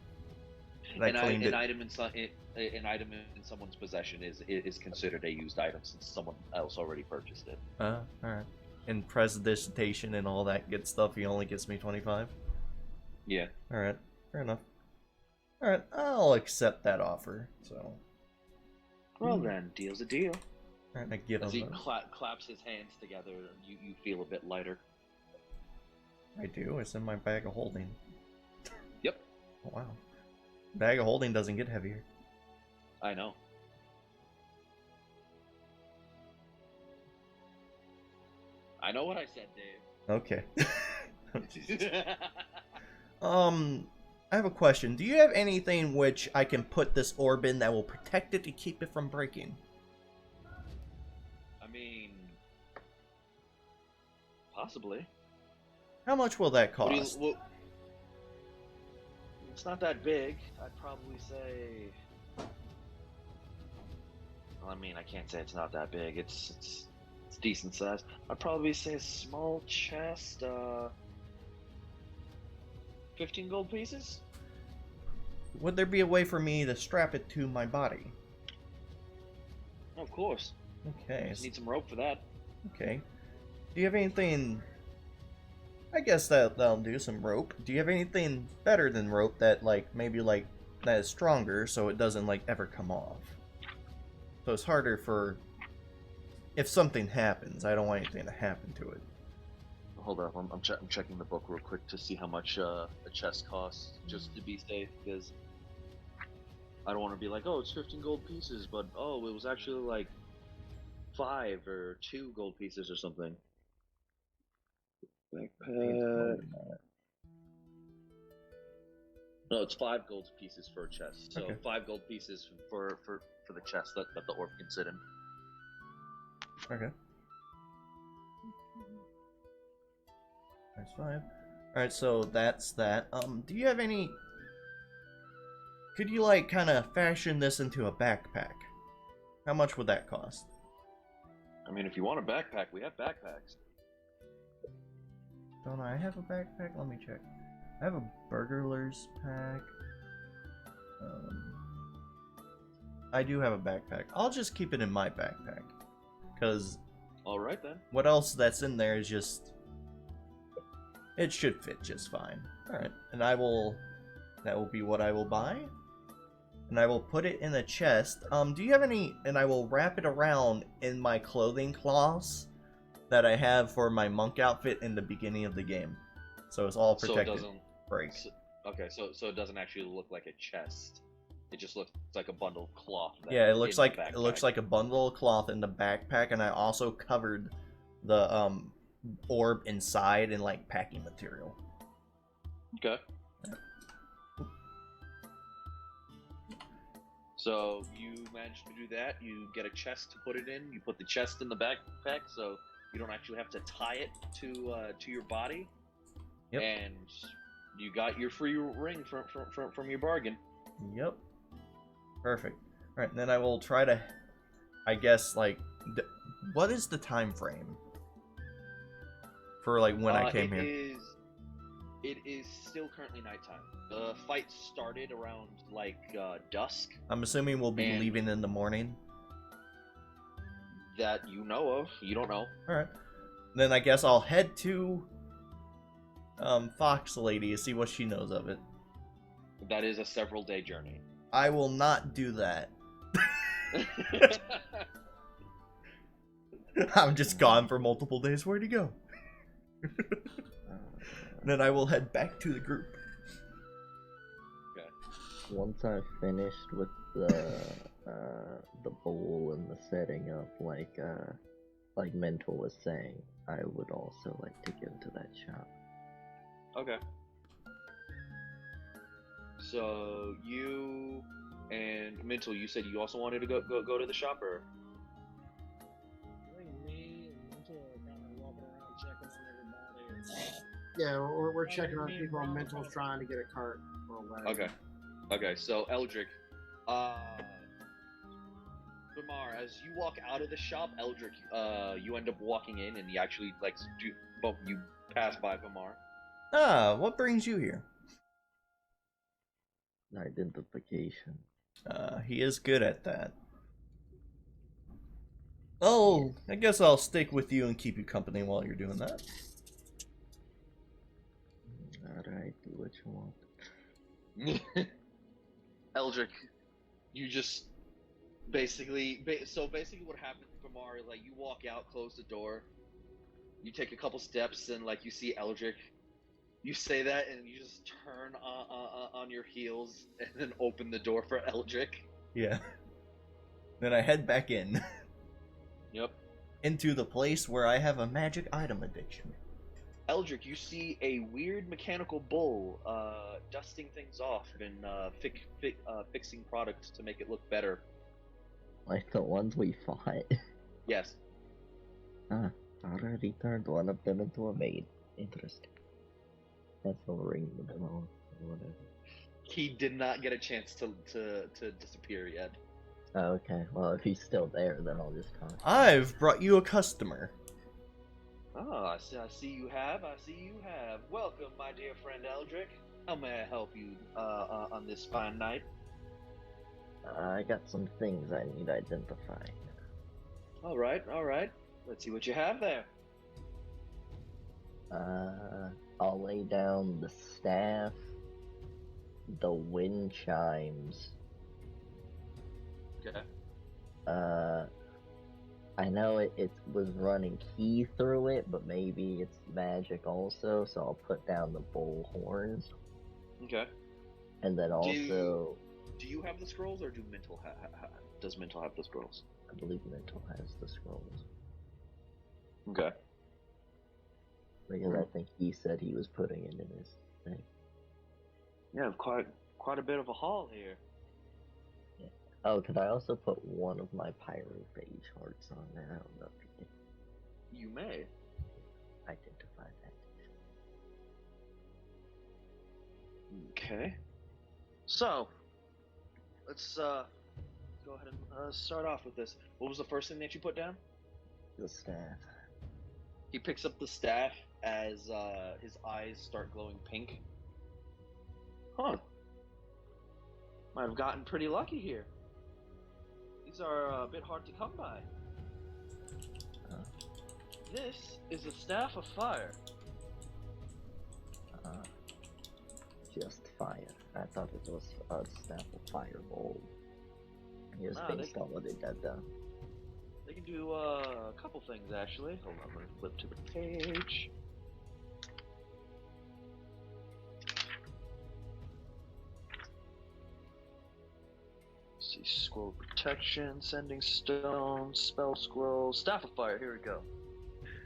Speaker 2: And I cleaned it.
Speaker 1: An item in someone's possession is considered a used item since someone else already purchased it.
Speaker 2: Alright. And presentation and all that good stuff, he only gets me 25?
Speaker 1: Yeah.
Speaker 2: Alright, fair enough. Alright, I'll accept that offer, so...
Speaker 1: Well then, deal's a deal.
Speaker 2: Alright, I give
Speaker 1: As he
Speaker 2: him those.
Speaker 1: claps his hands together, you feel a bit lighter.
Speaker 2: I do, it's in my bag of holding.
Speaker 1: Yep.
Speaker 2: Oh, wow. Bag of holding doesn't get heavier.
Speaker 1: I know. I know what I said, Dave.
Speaker 2: Okay. I have a question. Do you have anything which I can put this orb in that will protect it to keep it from breaking?
Speaker 1: I mean, possibly.
Speaker 2: How much will that
Speaker 1: What do
Speaker 2: cost?
Speaker 1: It's not that big. I'd probably say. Well, I mean, I can't say it's not that big. It's decent size. I'd probably say a small chest. 15 gold pieces.
Speaker 2: Would there be a way for me to strap it to my body?
Speaker 1: Of course.
Speaker 2: Okay.
Speaker 1: Just need some rope for that.
Speaker 2: Okay. Do you have anything... I guess that'll do, some rope. Do you have anything better than rope that, like, maybe, like, that is stronger so it doesn't, like, ever come off? So it's harder for... If something happens, I don't want anything to happen to it.
Speaker 1: Hold up, I'm checking the book real quick to see how much a chest costs, just to be safe, because I don't want to be like, oh, it's 15 gold pieces, but oh, it was actually like 5 or 2 gold pieces or something. Backpack. No, it's 5 gold pieces for a chest. So
Speaker 2: Okay.
Speaker 1: 5 gold pieces for the chest that the orc can sit in.
Speaker 2: Okay. That's 5. Alright, so that's that. Do you have any... Could you, like, kind of fashion this into a backpack? How much would that cost?
Speaker 1: I mean, if you want a backpack, we have backpacks.
Speaker 2: Don't I have a backpack? Let me check. I have a burglar's pack. I do have a backpack. I'll just keep it in my backpack. Because
Speaker 1: Alright then.
Speaker 2: what else that's in there is just... It should fit just fine. Alright, and I will... That will be what I will buy. and I will put it in a chest. Do you have any? And I will wrap it around in my clothing cloths that I have for my monk outfit in the beginning of the game, so it's all protected.
Speaker 1: So it doesn't
Speaker 2: break.
Speaker 1: Okay, so it doesn't actually look like a chest. It just looks like a bundle of cloth.
Speaker 2: Yeah, it looks like a bundle of cloth in the backpack, and I also covered the orb inside in like packing material.
Speaker 1: Okay. So you managed to do that. You get a chest to put it in. You put the chest in the backpack, so you don't actually have to tie it to your body.
Speaker 2: Yep.
Speaker 1: And you got your free ring from your bargain.
Speaker 2: Yep. Perfect. All right, and then I will try to, I guess, like, what is the time frame for like when I came here?
Speaker 1: It is still currently nighttime. The fight started around like dusk.
Speaker 2: I'm assuming we'll be leaving in the morning.
Speaker 1: That you know of. You don't know.
Speaker 2: All right. Then I guess I'll head to Fox Lady to see what she knows of it.
Speaker 1: That is a several-day journey.
Speaker 2: I will not do that. I'm just gone for multiple days. Where'd he go? Then I will head back to the group.
Speaker 1: Okay.
Speaker 3: Once I've finished with the bowl and the setting up, like Mental was saying, I would also like to go to that shop.
Speaker 1: Okay. So you and Mental, you said you also wanted to go to the shop, or?
Speaker 8: I think me and Mental are kind of walking around checking on everybody.
Speaker 5: Yeah, we're checking on people. And Mental's trying to get a cart or a wagon.
Speaker 1: Okay. So Eldrick, Bamar, as you walk out of the shop, Eldrick, you end up walking in, and you actually you pass by Bamar.
Speaker 2: Ah, what brings you here?
Speaker 3: Identification.
Speaker 2: He is good at that. Oh, I guess I'll stick with you and keep you company while you're doing that.
Speaker 3: Alright, do what you want.
Speaker 1: Eldrick, you just basically what happens, Bamar, is like you walk out, close the door, you take a couple steps, and like you see Eldrick. You say that, and you just turn on your heels, and then open the door for Eldrick.
Speaker 2: Yeah. Then I head back in.
Speaker 1: Yep.
Speaker 2: Into the place where I have a magic item addiction.
Speaker 1: Eldrick, you see a weird mechanical bull dusting things off and fixing products to make it look better.
Speaker 3: Like the ones we fought?
Speaker 1: Yes.
Speaker 3: Already turned one of them into a maid. Interesting. That's a ring the bell or whatever.
Speaker 1: He did not get a chance to disappear yet.
Speaker 3: Oh, okay, well if he's still there, then I'll just talk.
Speaker 2: I've brought you a customer.
Speaker 1: Oh, I see you have. Welcome, my dear friend Eldrick. How may I help you on this fine night?
Speaker 3: I got some things I need identifying.
Speaker 1: All right. Let's see what you have there.
Speaker 3: I'll lay down the staff, the wind chimes.
Speaker 1: Okay.
Speaker 3: I know it was running key through it, but maybe it's magic also, so I'll put down the bull horns.
Speaker 1: Okay.
Speaker 3: And then also...
Speaker 1: Do you have the scrolls, or does Mental have the scrolls?
Speaker 3: I believe Mental has the scrolls.
Speaker 1: Okay.
Speaker 3: Because I think he said he was putting it in his thing.
Speaker 1: Yeah, quite a bit of a haul here.
Speaker 3: Yeah. Oh, could I also put one of my pyrophage hearts on there? I don't know if you can
Speaker 1: You may.
Speaker 3: identify that.
Speaker 1: Okay. So, let's go ahead and start off with this. What was the first thing that you put down?
Speaker 3: The staff.
Speaker 1: He picks up the staff as his eyes start glowing pink. Huh. Might have gotten pretty lucky here. These are a bit hard to come by. This is a staff of fire.
Speaker 3: just fire. I thought it was a staff of fireball. Just
Speaker 9: Nah,
Speaker 3: based on what it had done.
Speaker 9: They can do a couple things actually. Hold on, let me flip to the page. See, scroll protection, sending stone, spell scroll, staff of fire. Here we go.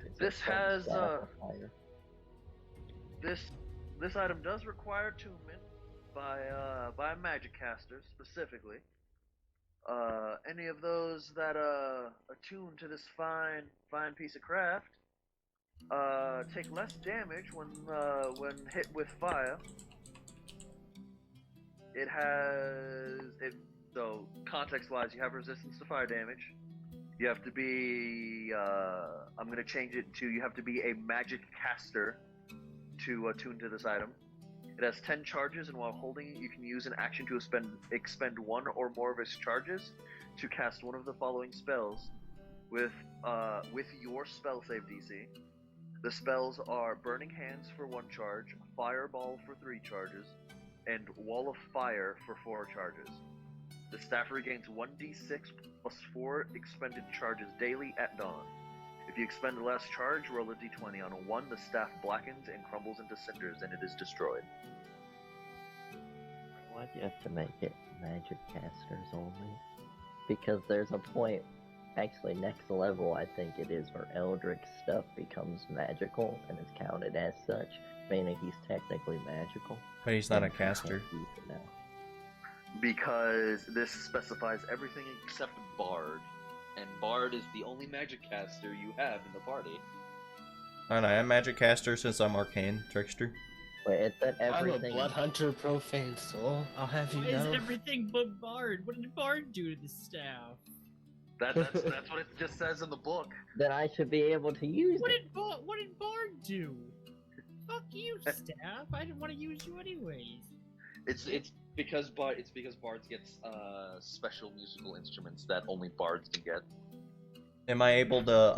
Speaker 3: It's
Speaker 9: This
Speaker 3: a strong
Speaker 9: has
Speaker 3: staff of fire.
Speaker 9: This item does require attunement by a magic caster specifically. Any of those that attune to this fine piece of craft take less damage when hit with fire. So context-wise, you have resistance to fire damage. You have to be I'm gonna change it to you have to be a magic caster to attune to this item. It has 10 charges, and while holding it, you can use an action to expend one or more of its charges to cast one of the following spells with your spell save DC. The spells are Burning Hands for 1 charge, Fireball for 3 charges, and Wall of Fire for 4 charges. The staff regains 1d6 plus 4 expended charges daily at dawn. If you expend the last charge, roll a d20. On a 1, the staff blackens and crumbles into cinders, and it is destroyed.
Speaker 3: Why do you have to make it magic casters only? Because there's a point, actually next level I think it is, where Eldritch stuff becomes magical and is counted as such, meaning he's technically magical.
Speaker 2: But he's not a
Speaker 3: And you can't
Speaker 2: caster.
Speaker 3: use it now.
Speaker 9: Because this specifies everything except Bard. And Bard is the only magic caster you have in the party.
Speaker 2: I don't know, I'm magic caster since I'm arcane trickster.
Speaker 3: Wait, it said
Speaker 6: I'm a
Speaker 3: everything.
Speaker 6: blood hunter, profane soul. I'll have you
Speaker 7: Why is
Speaker 6: know.
Speaker 7: everything but Bard? What did Bard do to the staff?
Speaker 9: That's what it just says in the book.
Speaker 3: Then I should be able to use
Speaker 7: What
Speaker 3: it.
Speaker 7: did Bard do? Fuck you, staff. I didn't want to use you anyways.
Speaker 9: It's because Bards gets special musical instruments that only Bards can get.
Speaker 2: Am I able to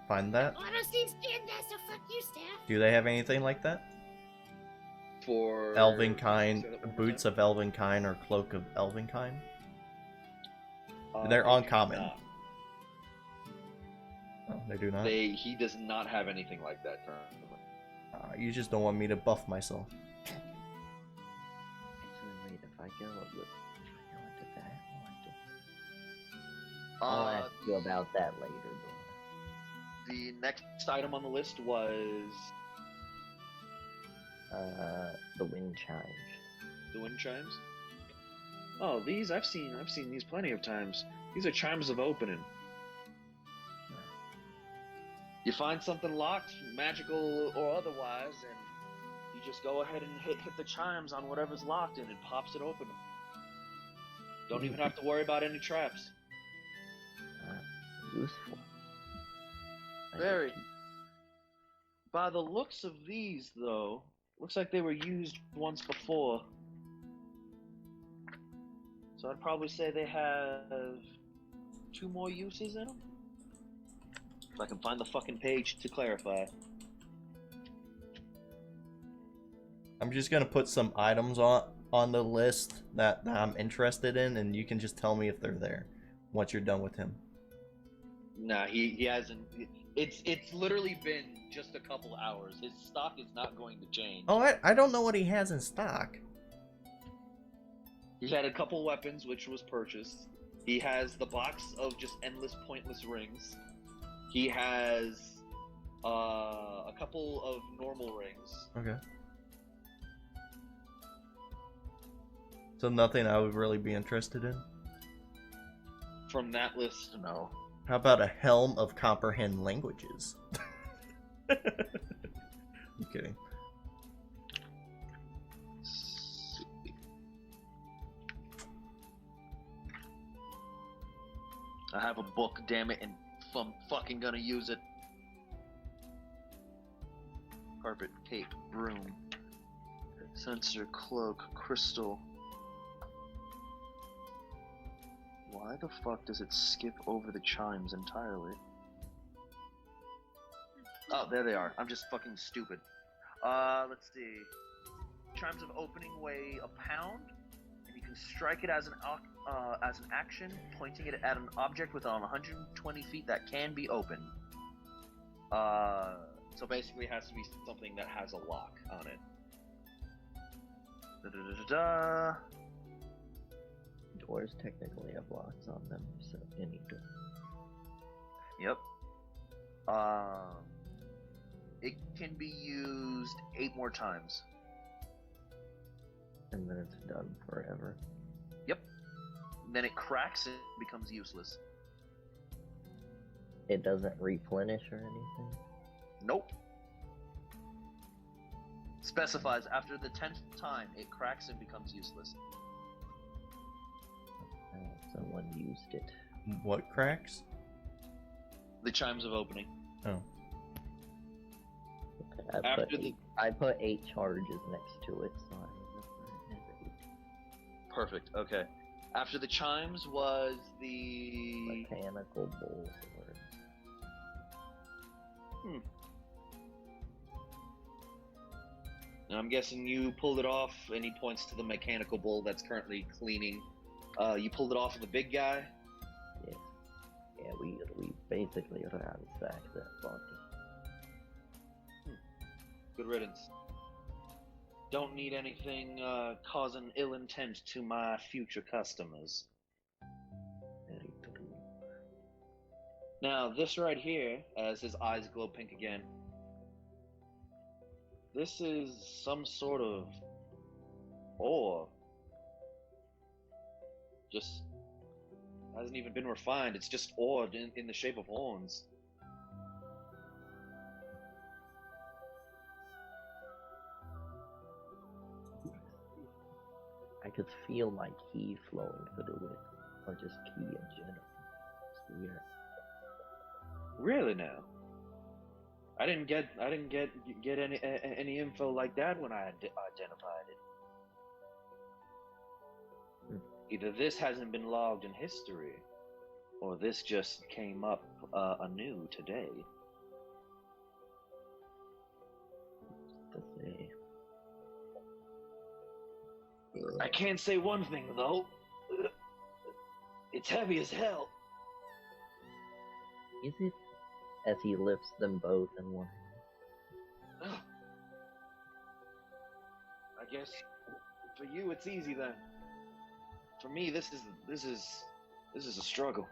Speaker 2: find that?
Speaker 7: Honestly, stand there, so fuck you, staff.
Speaker 2: Do they have anything like that?
Speaker 9: For
Speaker 2: Elvenkind,
Speaker 9: say that one more
Speaker 2: boots
Speaker 9: time?
Speaker 2: of Elvenkind or cloak of Elvenkind? They're
Speaker 9: They do
Speaker 2: uncommon.
Speaker 9: not.
Speaker 2: Oh, they do not.
Speaker 9: He does not have anything like that currently.
Speaker 2: You just don't want me to buff myself.
Speaker 3: Actually, wait, if I go into that, I'll ask you about that later, though.
Speaker 9: The next item on the list was
Speaker 3: The wind chimes.
Speaker 9: the wind chimes. Oh, these I've seen these plenty of times. These are chimes of opening. You find something locked, magical or otherwise, and you just go ahead and hit the chimes on whatever's locked, and it pops it open. Don't even have to worry about any traps.
Speaker 3: Useful.
Speaker 9: Very. By the looks of these, though, looks like they were used once before. So I'd probably say they have 2 more uses in them. If I can find the fucking page to clarify.
Speaker 2: I'm just gonna put some items on the list that I'm interested in, and you can just tell me if they're there once you're done with him.
Speaker 9: Nah, he hasn't. It's literally been just a couple hours. His stock is not going to change.
Speaker 2: Oh, I don't know what he has in stock.
Speaker 9: He had a couple weapons, which was purchased. He has the box of just endless, pointless rings. He has a couple of normal rings.
Speaker 2: Okay. So nothing I would really be interested in?
Speaker 9: From that list, no.
Speaker 2: How about a helm of comprehend languages? I'm kidding.
Speaker 9: I have a book, damn it, and I'm fucking gonna use it. Carpet, cape, broom, sensor, cloak, crystal. Why the fuck does it skip over the chimes entirely? Oh, there they are. I'm just fucking stupid. Let's see. chimes of opening weigh a pound, and you can strike it as an action, pointing it at an object within 120 feet that can be opened. So basically, it has to be something that has a lock on it. Da-da-da-da-da.
Speaker 3: Doors technically have locks on them, so any door.
Speaker 9: Yep. It can be used 8 more times.
Speaker 3: And then it's done forever.
Speaker 9: Yep. Then it cracks and becomes useless.
Speaker 3: It doesn't replenish or anything?
Speaker 9: Nope. Specifies after the 10th time it cracks and becomes useless.
Speaker 3: Someone used it.
Speaker 2: What cracks?
Speaker 9: The chimes of opening.
Speaker 2: Oh.
Speaker 3: Okay, I put 8 charges next to it, so I remember it has 8.
Speaker 9: Perfect. Okay. After the chimes was the
Speaker 3: Mechanical bull swords.
Speaker 9: And I'm guessing you pulled it off, and he points to the mechanical bull that's currently cleaning. You pulled it off of the big guy?
Speaker 3: Yes. Yeah, we basically ransacked that body.
Speaker 9: Good riddance. Don't need anything causing ill intent to my future customers.
Speaker 3: Very true.
Speaker 9: Now, this right here, as his eyes glow pink again, this is some sort of ore. Just hasn't even been refined. It's just ore in the shape of horns.
Speaker 3: I could feel my key flowing through it, or just key in general. It's weird.
Speaker 9: Really now? I didn't get any info like that when I identified it. Either this hasn't been logged in history, or this just came up anew today.
Speaker 3: To say.
Speaker 9: I can't say one thing though. It's heavy as hell.
Speaker 3: Is it? As he lifts them both in one hand.
Speaker 9: I guess for you it's easy then. For me, this is a struggle.